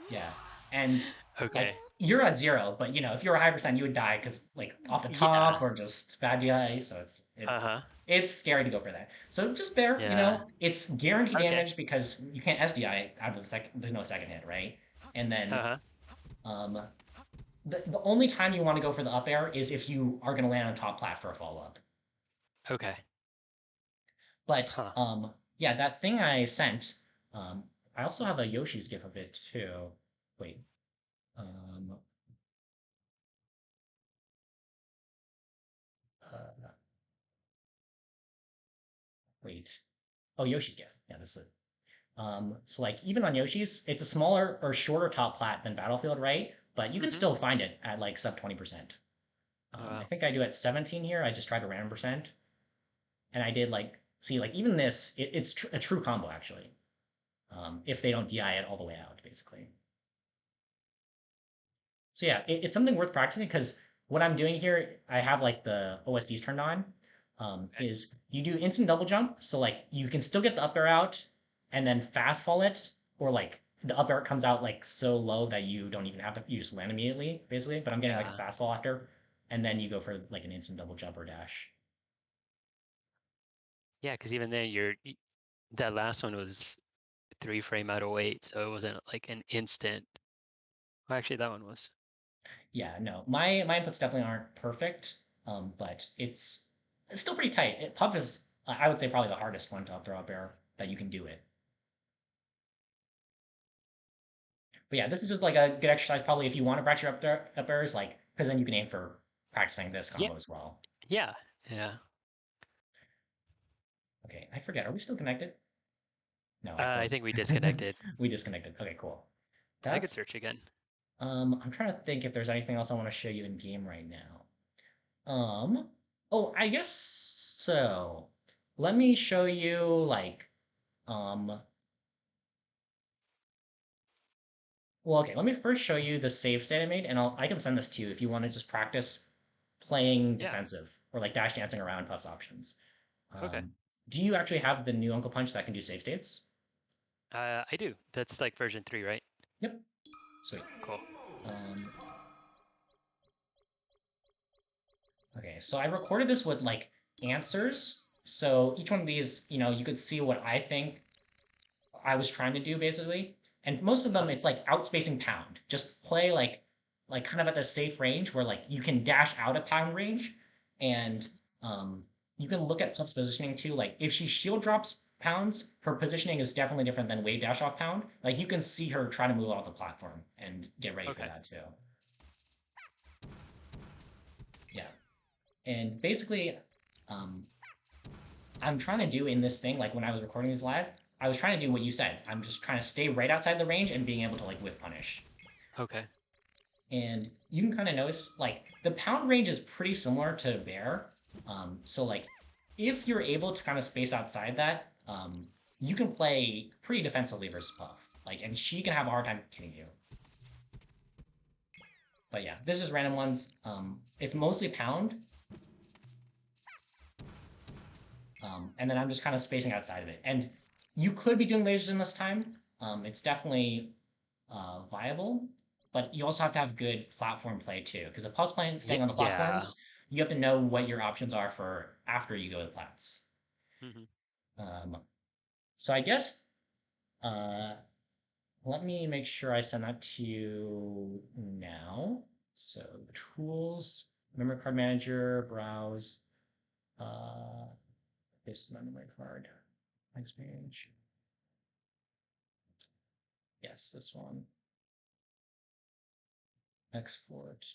Yeah. And like Okay. you're at 0, but you know, if you're a high percent, you would die because like off the Yeah. top or just bad DI. So Uh-huh. it's scary to go for that. So just bear, you Yeah. know, it's guaranteed Okay. damage because you can't SDI out of the second. There's no second hit, right? And then Uh-huh. um, the only time you want to go for the up air is if you are going to land on top plat for a follow up. Okay. But Huh. yeah, that thing I sent. Um, I also have a Yoshi's gif of it too. Wait. Um, uh, Wait. Oh, Yoshi's gift. Yeah, this is it. So like even on Yoshi's, it's a smaller or shorter top plat than Battlefield, right? But you can Mm-hmm. still find it at like sub 20%. I Wow. think I do at 17 here. I just tried a random percent, and I did like see like even this, it's a true combo actually. If they don't DI it all the way out, basically. So yeah, it's something worth practicing because what I'm doing here, I have like the OSDs turned on. Okay. Is you do instant double jump, so like you can still get the up air out and then fast fall it, or like the up air comes out like so low that you don't even have to, you just land immediately, basically. But I'm getting like a Yeah. fast fall after, and then you go for like an instant double jump or dash. Yeah, because even then that last one was 3 frame out of weight, so it wasn't like an instant. Well, actually that one was. Yeah, no, my inputs definitely aren't perfect, but it's still pretty tight. Puff is, I would say, probably the hardest one to up throw up air that you can do it. But yeah, this is just like a good exercise probably if you want to practice your up airs, like because then you can aim for practicing this Yeah. combo as well. Yeah. Yeah. Okay, I forget. Are we still connected? No, I I closed. think we disconnected. We disconnected. Okay, cool. I could That's search again. I'm trying to think if there's anything else I want to show you in game right now. Oh, I guess so. Let me show you like um well, okay, let me first show you the save state I made, and I can send this to you if you want to just practice playing Yeah. defensive or like dash dancing around Puff's options. Okay. Do you actually have the new Uncle Punch that can do save states? I do. That's like version 3, right? Yep. Sweet. Cool. Um, okay, so I recorded this with like answers. So each one of these, you know, you could see what I think I was trying to do basically. And most of them, it's like outspacing pound. Just play like kind of at the safe range where like you can dash out of pound range, and um, you can look at Puff's positioning too. Like if she shield drops pounds, her positioning is definitely different than wave dash off pound. Like you can see her try to move off the platform and get ready for Okay. that too. Yeah, and basically, um, I'm trying to do in this thing, like when I was recording these live, I was trying to do what you said. I'm just trying to stay right outside the range and being able to like whip punish. Okay. And you can kind of notice like the pound range is pretty similar to bear. So like if you're able to kind of space outside that, you can play pretty defensively versus Puff. Like, and she can have a hard time hitting you. But yeah, this is random ones. It's mostly pound. And then I'm just kind of spacing outside of it. And you could be doing lasers in this time. It's definitely viable, but you also have to have good platform play too. Because if Puff's playing staying on the Yeah. platforms, you have to know what your options are for after you go to plants. Hmm. So I guess let me make sure I send that to you now. So tools, memory card manager, browse, uh, this memory card, next page. Yes, this one. Export.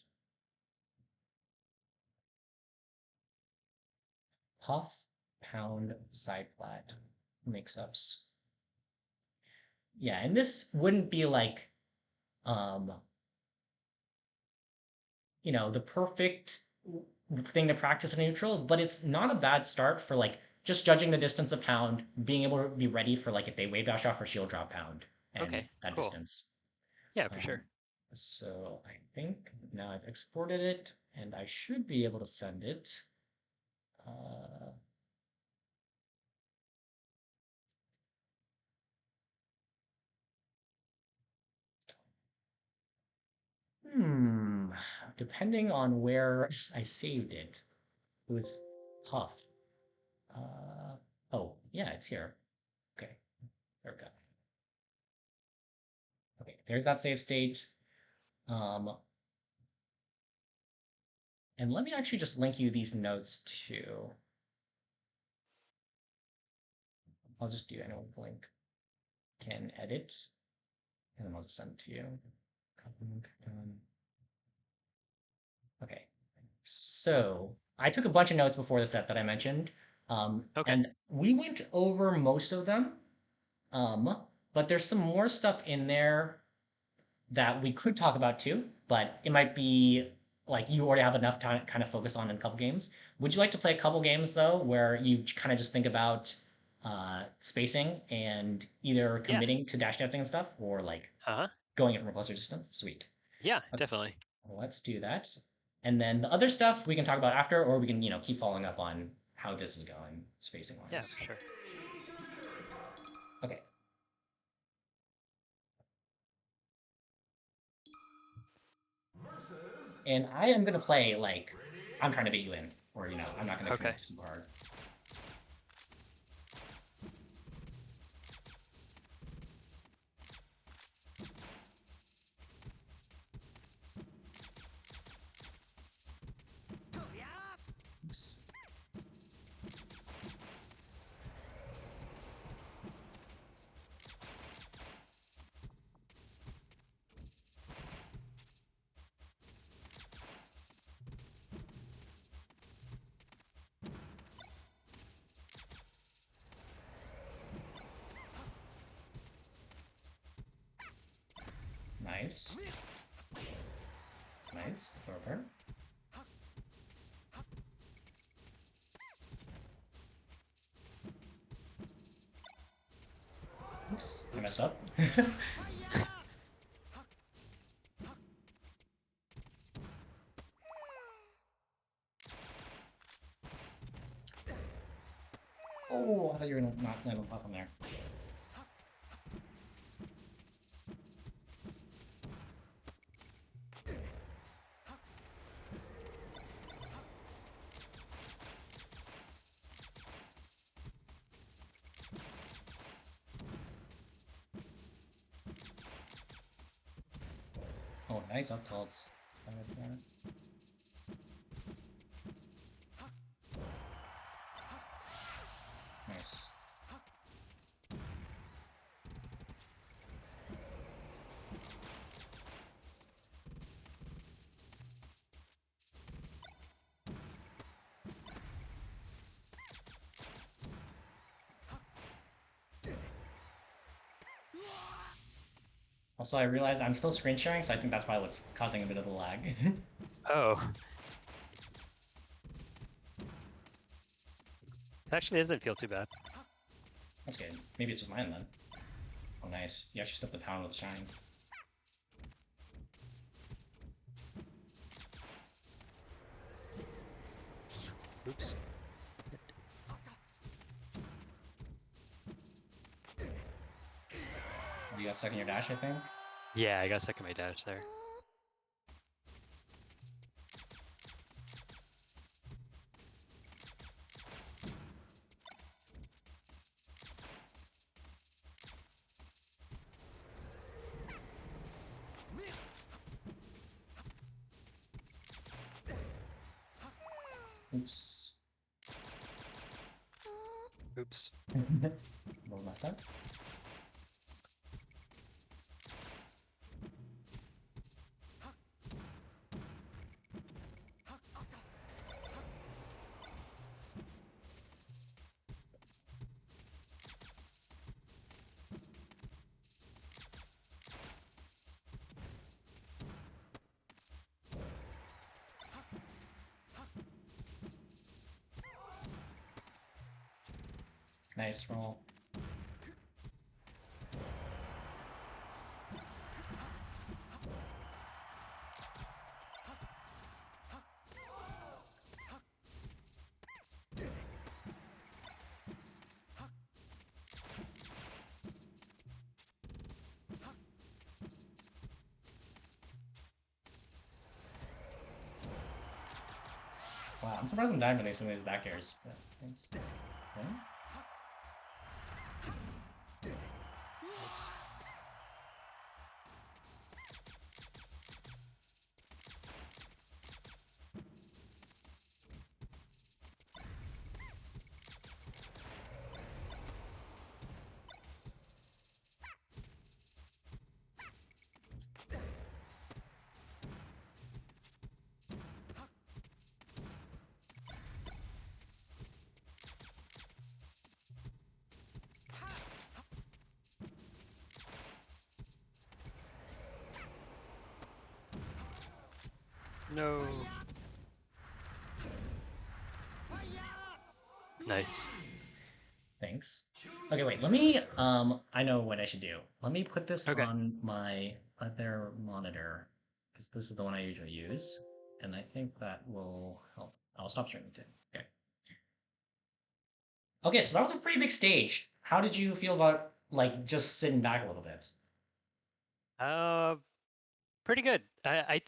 Puff, pound, side plat, mix-ups. Yeah, and this wouldn't be like um the perfect thing to practice in neutral, but it's not a bad start for like just judging the distance of pound, being able to be ready for like if they wave dash off or shield drop pound and Okay, that cool. distance. Yeah, for Um, sure. so I think now I've exported it and I should be able to send it. Uh, hmm, depending on where I saved it, it was tough. Oh, yeah, it's here. Okay, there we go. Okay, there's that save state. Um, and let me actually just link you these notes too. I'll just do anyone link can edit, and then I'll just send it to you. Copy link done. Okay, so I took a bunch of notes before the set that I mentioned, Okay. and we went over most of them. Um, but there's some more stuff in there that we could talk about too, but it might be like you already have enough time to kind of focus on in a couple games. Would you like to play a couple games though, where you kind of just think about spacing and either Yeah. committing to dash dancing and stuff, or like Uh-huh. going in from a closer distance? Sweet. Yeah, Okay, definitely. let's do that. And then the other stuff we can talk about after, or we can keep following up on how this is going spacing Yeah, wise. for sure. Okay. And I am gonna play like I'm trying to beat you in, or I'm not gonna Okay. commit too hard. Oops. Nice. Nice. Thrower. Oops, I messed up. Oh, I thought you were gonna not land a platform there. Oh, nice up tilts. Nice. Also, I realized I'm still screen sharing, so I think that's probably what's causing a bit of the lag. Oh. It actually doesn't feel too bad. That's good. Maybe it's just mine then. Oh, nice. You actually stepped the pound with shine. Oops. Oh, you got stuck in your dash, I think? Yeah, I got stuck in my dash there. Oops. Oops. What was that? Nice roll. Wow, I'm surprised I'm dying when some of these back airs. But thanks. Okay. Nice. No. Nice. Thanks. Okay, wait, let me, I know what I should do. Let me put this Okay. on my other monitor, because this is the one I usually use, and I think that will help. I'll stop streaming too. Okay. Okay, so that was a pretty big stage. How did you feel about, like, just sitting back a little bit? Uh, Pretty good. I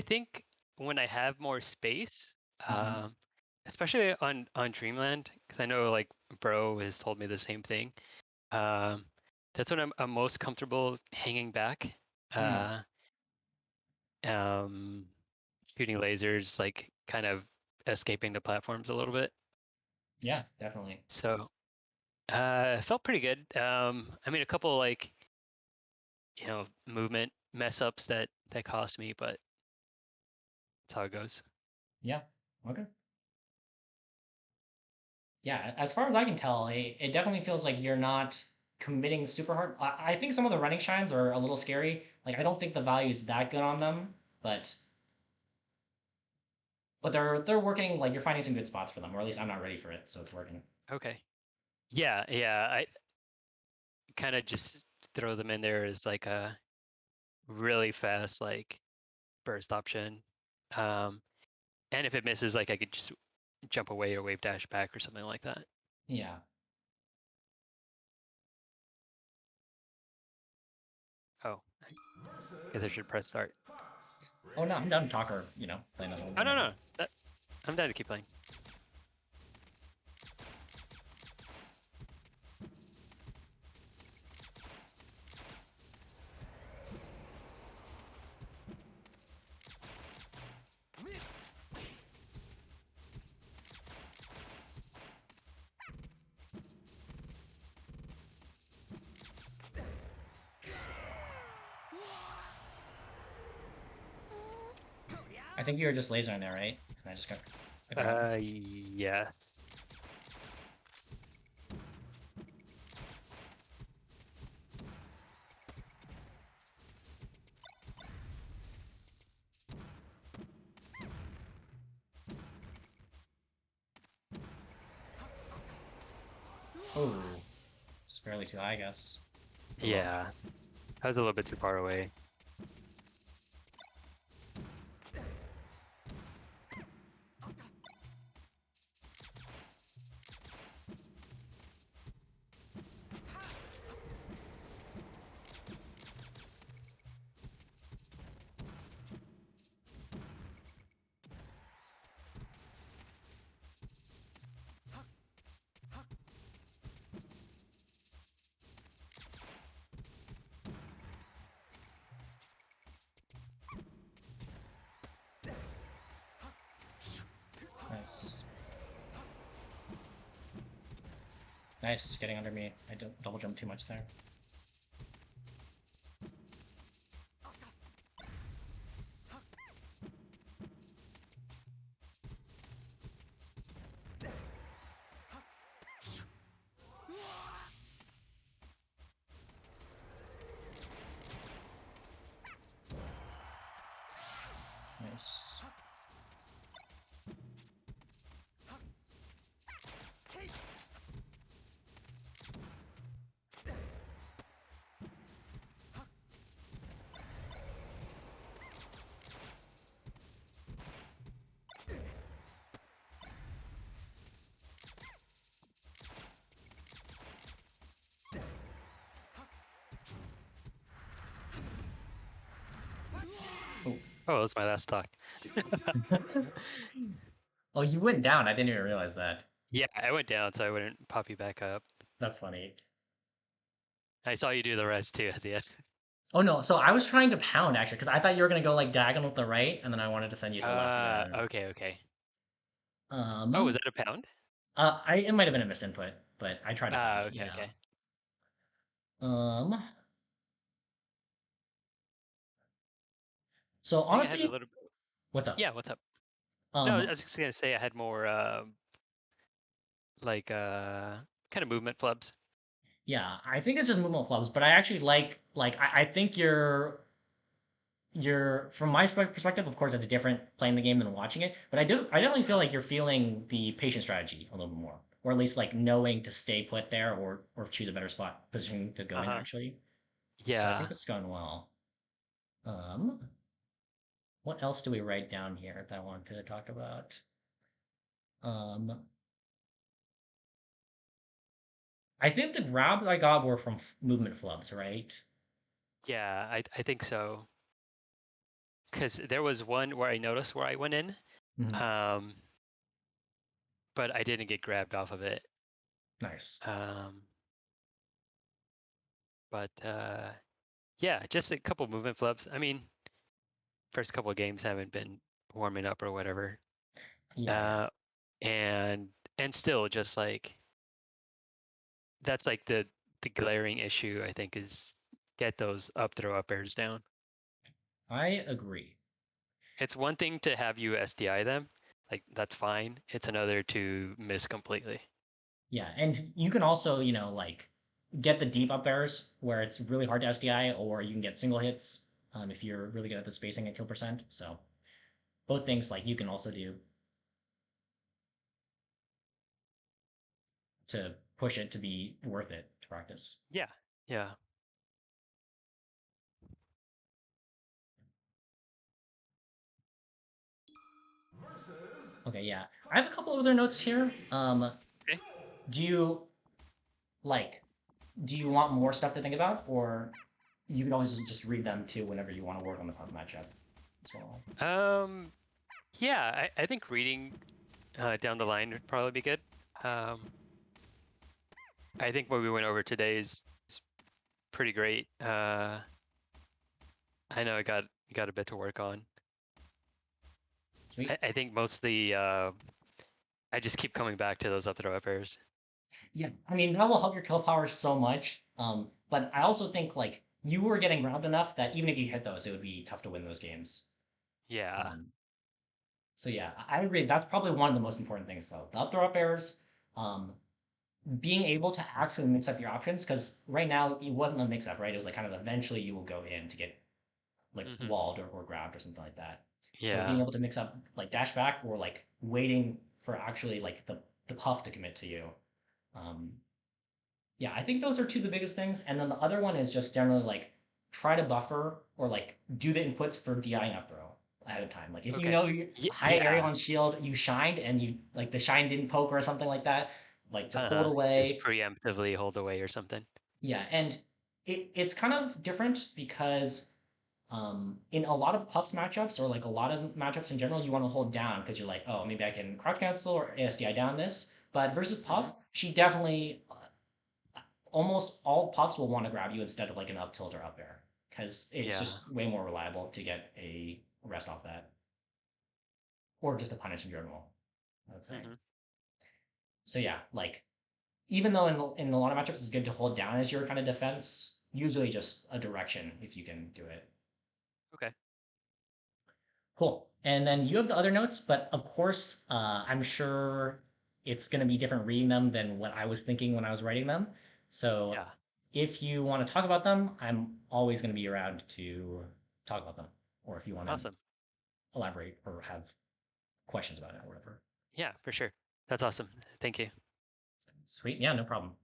think when I have more space, Mhm. especially on Dreamland, because I know like Bro has told me the same thing. Um, that's when I'm most comfortable hanging back, Hmm. uh, um, shooting lasers, like kind of escaping the platforms a little bit. Yeah, definitely. So it felt pretty good. I mean, a couple like movement mess ups that cost me, but that's how it goes. Yeah. Okay. Yeah, as far as I can tell, it definitely feels like you're not committing super hard. I think some of the running shines are a little scary. Like, I don't think the value is that good on them, but they're working. Like, you're finding some good spots for them, or at least I'm not ready for it, so it's working. Okay. Yeah, yeah. I kind of just throw them in there as like a really fast like burst option. Um, and if it misses, like I could just jump away or wave dash back or something like that. Yeah. Oh, I guess I should press start. Oh no, I'm done to talk or playing that Oh no, whenever. no, I'm down to keep playing. I think you were just lasering there, right? And I just got. Okay. Yes. Oh, just barely too high, I guess. Oh well. Yeah, I was a little bit too far away. Nice, getting under me. I don't double jump too much there. Nice. Oh, that was my last stock. Oh, you went down. I didn't even realize that. Yeah, I went down so I wouldn't pop you back up. That's funny. I saw you do the rest too at the end. Oh no, so I was trying to pound actually, because I thought you were gonna go like diagonal to the right, and then I wanted to send you to the left again. Okay, okay. Oh, was Um, that a pound? it might have been a misinput, but I tried to pound. Okay, Yeah. okay. Um, so I think I had a honestly, little. what's up? Yeah, what's up? No, I Um, was just gonna say I had more like kind of movement flubs. yeah, I think it's just movement flubs, but I actually I think you're from my perspective, of course, it's different playing the game than watching it. But I definitely feel like you're feeling the patient strategy a little bit more, or at least like knowing to stay put there, or choose a better spot position to go in Uh-huh. actually. So I think Yeah. that's going well. Um, what else do we write down here that I wanted to talk about? Um, I think the grabs I got were from movement flubs, right? Yeah, I think so. Because there was one where I noticed where I went in, Mhm. um, but I didn't get grabbed off of it. Nice. Um, but yeah, just a couple movement flubs. I mean, first couple of games haven't been warming up or whatever. Yeah, yeah. Uh, and still just like that's like the glaring issue I think is get those up throw up airs down. I agree. It's one thing to have you SDI them, like that's fine. It's another to miss completely. Yeah, and you can also, like get the deep up airs where it's really hard to SDI, or you can get single hits if you're really good at the spacing and kill percent. So both things like you can also do to push it to be worth it to practice. Yeah, yeah. Okay, yeah. I have a couple of other notes here. Okay. Do you like do you want more stuff to think about, or you can always just read them too whenever you want to work on the pub matchup as well? Yeah, I think reading down the line would probably be good. Um, I think what we went over today is pretty great. I know I got a bit to work on. Sweet. I think mostly I just keep coming back to those up throw up airs. Yeah, I mean that will help your kill power so much. But I also think like you were getting grabbed enough that even if you hit those, it would be tough to win those games. Yeah. Um, so yeah, I agree. That's probably one of the most important things though. The up throw up airs, um, being able to actually mix up your options, because right now it wasn't a mix up, right? It was like kind of eventually you will go in to get like Hmm. walled or grabbed or something like that. So being Yeah. able to mix up like dash back or like waiting for actually like the puff to commit to you. Um, yeah, I think those are two of the biggest things. And then the other one is just generally like try to buffer or like do the inputs for DI up throw ahead of time. Like if you Okay. know you high area Yeah. on shield, you shined and you like the shine didn't poke or something like that, like just hold Just away. preemptively hold away or something. Yeah, and it's kind of different because in a lot of Puffs matchups or like a lot of matchups in general, you want to hold down because you're like, oh, maybe I can crouch cancel or ASDI down this. But versus Hmm. Puff, she definitely almost all Puffs will want to grab you instead of like an up tilt or up air because it's Yeah. just way more reliable to get a rest off that or just a punish in general, I would say. Hmm. So yeah, like even though in a lot of matchups it's good to hold down as your kind of defense, usually just a direction if you can do it. Okay. Cool. And then you have the other notes, but of course, I'm sure it's going to be different reading them than what I was thinking when I was writing them. So Yeah. if you want to talk about them, I'm always going to be around to talk about them. Or if you want to Awesome. elaborate or have questions about it or whatever. Yeah, for sure. That's awesome. Thank you. Sweet. Yeah, no problem.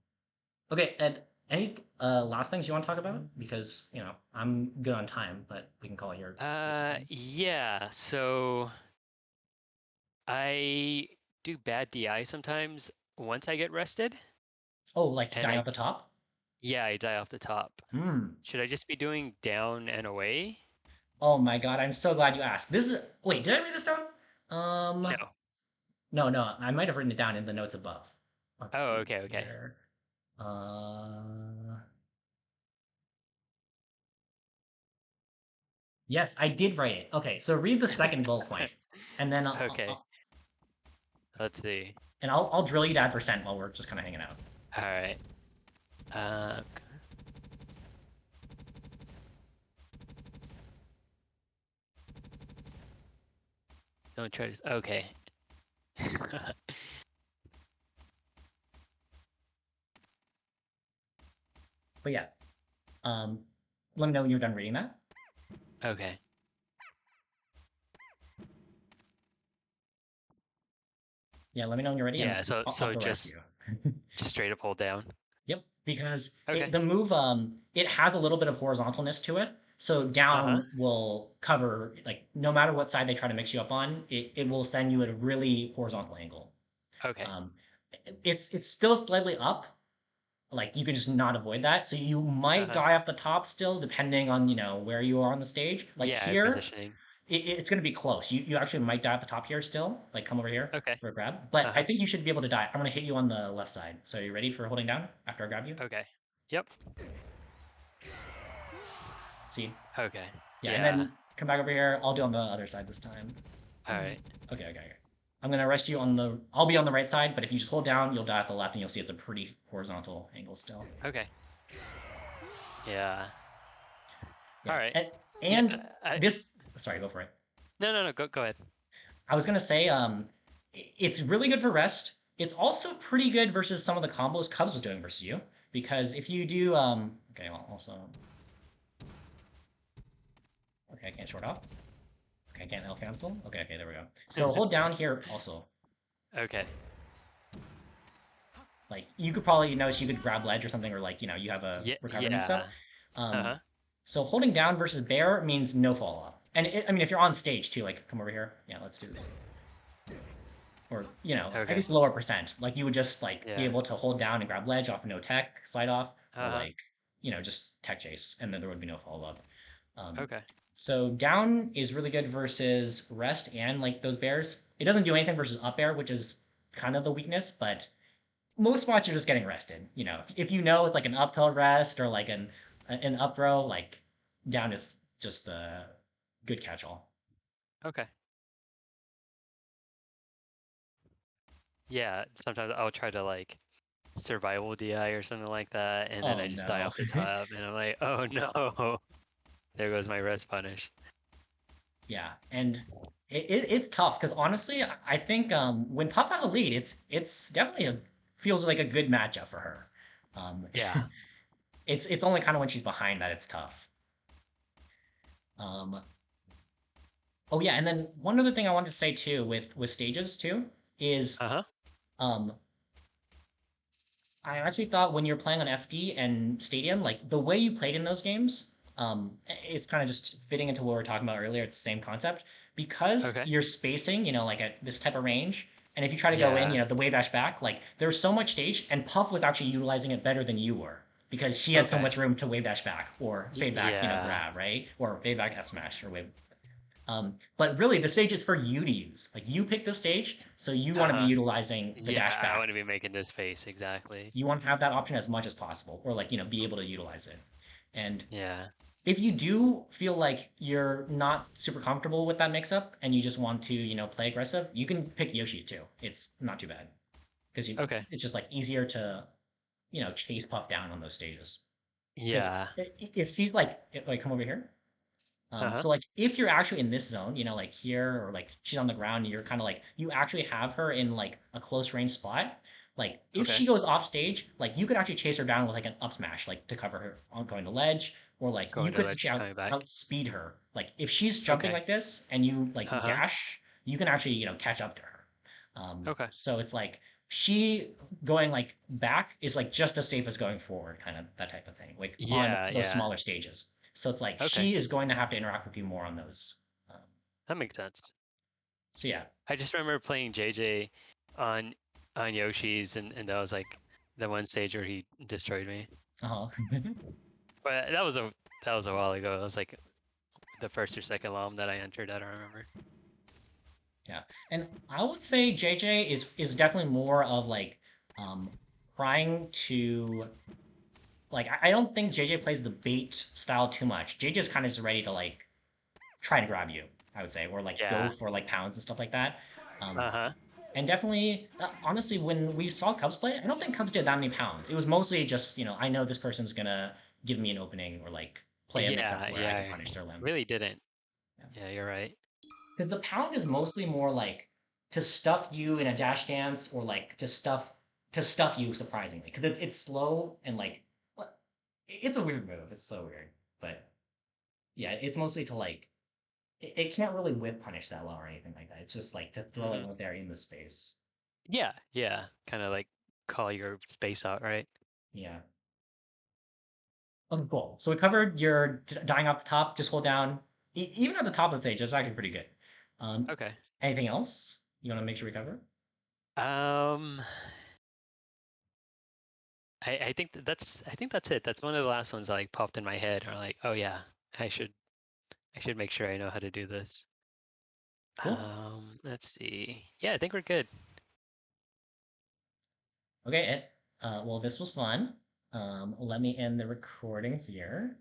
Okay, Ed, any last things you want to talk about? Because, I'm good on time, but we can call it your waste of time. Yeah. So I do bad DI sometimes once I get rested, Oh, like and dying off the top? yeah, I die off the top. Hmm. Should I just be doing down and away? Oh my God, I'm so glad you asked. This is wait, did I write this down? No. No, I might have written it down in the notes above. Let's Oh, see okay, okay. here. Uh, yes, I did write it. Okay, so read the second bullet point, and then Okay. Let's see. I'll drill you to add percent while we're just kind of hanging out. All right. Uh, don't try to. Okay. But yeah, um, let me know when you're done reading that. Okay. Yeah, let me know when you're ready, and Yeah. So I'll so throw it after just you. just straight up hold down. Yep, because Okay. the move it has a little bit of horizontalness to it. So Uh-huh. down will cover like no matter what side they try to mix you up on, it will send you at a really horizontal angle. Okay. Um, it's still slightly up, like you can just not avoid that. So you might Uh-huh. die off the top still, depending on where you are on the stage. Like Yeah, here, positioning. it's going to be close. You actually might die at the top here still. Like come over here Okay. for a grab, but I Uh-huh. think you should be able to die. I'm going to hit you on the left side. So are you ready for holding down after I grab you? Okay. Yep. See? Okay. Yeah, and Yeah. then come back over here. I'll do on the other side this time. All right. Okay. I'm gonna arrest you on the. I'll be on the right side, but if you just hold down, you'll die at the left, and you'll see it's a pretty horizontal angle still. Okay. Yeah. All Yeah, right. Yeah. and this. Sorry, go for it. No. Go ahead. I was gonna say, it's really good for rest. It's also pretty good versus some of the combos Cubs was doing versus you, because if you do, okay, well, also, okay, I can't short off. Okay, I can't L cancel. Okay, there we go. So hold down here also. Okay. Like you could probably notice you could grab ledge or something, or like you have a Yeah. recover mix Yeah. up. Um, Uh-huh. so holding down versus bear means no follow up. And I mean, if you're on stage too, like come over here. Yeah, let's do this. Or I Okay. guess lower percent. Like you would just like be Yeah. able to hold down and grab ledge off of no tech, slide off, or Uh-huh. like just tech chase, and then there would be no follow up. Um, Okay. so down is really good versus rest and like those bears. It doesn't do anything versus up air, which is kind of the weakness, but most spots you're just getting rested. If you know it's like an up tilt rest or like an up throw, like down is just a good catch all. Okay. Yeah. Sometimes I'll try to like survival DI or something like that, and then Oh I just die no. off the top, and I'm like, oh no. There goes my rest punish. Yeah, and it's tough because honestly, I think when Puff has a lead, it's definitely feels like a good matchup for her. Um, Yeah. it's only kind of when she's behind that it's tough. Um, oh yeah, and then one other thing I wanted to say too with stages too is Uh-huh. um, I actually thought when you're playing on FD and Stadium, like the way you played in those games, it's kind of just fitting into what we were talking about earlier. It's the same concept because Okay. you're spacing, like at this type of range. And if you try to go in, Yeah. the wave dash back, like there's so much stage, and Puff was actually utilizing it better than you were because she had so Okay. much room to wave dash back or fade back, Yeah. grab, right? Or fade back F smash or wave. But really, the stage is for you to use. Like you pick the stage, so you want to be Uh-huh. utilizing the Yeah, dash I back. want to be making this face exactly. You want to have that option as much as possible, or like be able to utilize it. And Yeah. if you do feel like you're not super comfortable with that mix-up and you just want to play aggressive, you can pick Yoshi too. It's not too bad because Okay. it's just like easier to chase Puff down on those stages. Because Yeah. if she's like come over here. Uh-huh. So like if you're actually in this zone, like here or like she's on the ground, and you're kind of like you actually have her in like a close range spot. Like if Okay. she goes off stage, like you could actually chase her down with like an up smash, like to cover her on going to ledge, or like you Going to could ledge, actually coming back. outspeed her. Like if she's jumping Okay. like this and you like Uh-huh. dash, you can actually catch up to her. Okay. So it's like she going like back is like just as safe as going forward, kind of that type of thing, like on Yeah, those yeah. smaller stages. So it's like Okay. she is going to have to interact with you more on those. Um, That makes sense. so yeah. I just remember playing JJ on Yoshi's and that was like the one stage where he destroyed me. Uh-huh. But that was a while ago. It was like the first or second LOM that I entered, I don't remember. Yeah. And I would say JJ is definitely more of like um trying to like I don't think JJ plays the bait style too much. JJ's kind of just ready to like try to grab you, I would say, or like go Yeah. for like pounds and stuff like that. Um, Uh-huh. And definitely, honestly, when we saw Cubs play, I don't think Cubs did that many pounds. It was mostly just, I know this person's gonna give me an opening or like play a mix up Yeah, where I yeah. can I punish their limb. really didn't. Yeah. Yeah, you're right. Because the pound is mostly more like to stuff you in a dash dance or like to stuff you surprisingly. Because it's slow and like it's a weird move. It's so weird, but yeah, it's mostly to like it can't really whip punish that well or anything like that. It's just like to throw it Hmm. when they're in the space. Yeah, yeah. Kind of like call your space out, right? Yeah. Okay, cool. So we covered your dying off the top. Just hold down. Even at the top of the stage, that's actually pretty good. Um, Okay. anything else you want to make sure we cover? Um, I think I think that's it. That's one of the last ones that like popped in my head, or like, oh yeah, I should I should make sure I know how to do this. Cool. Let's see. Yeah, I think we're good. Okay. Well, this was fun. Let me end the recording here.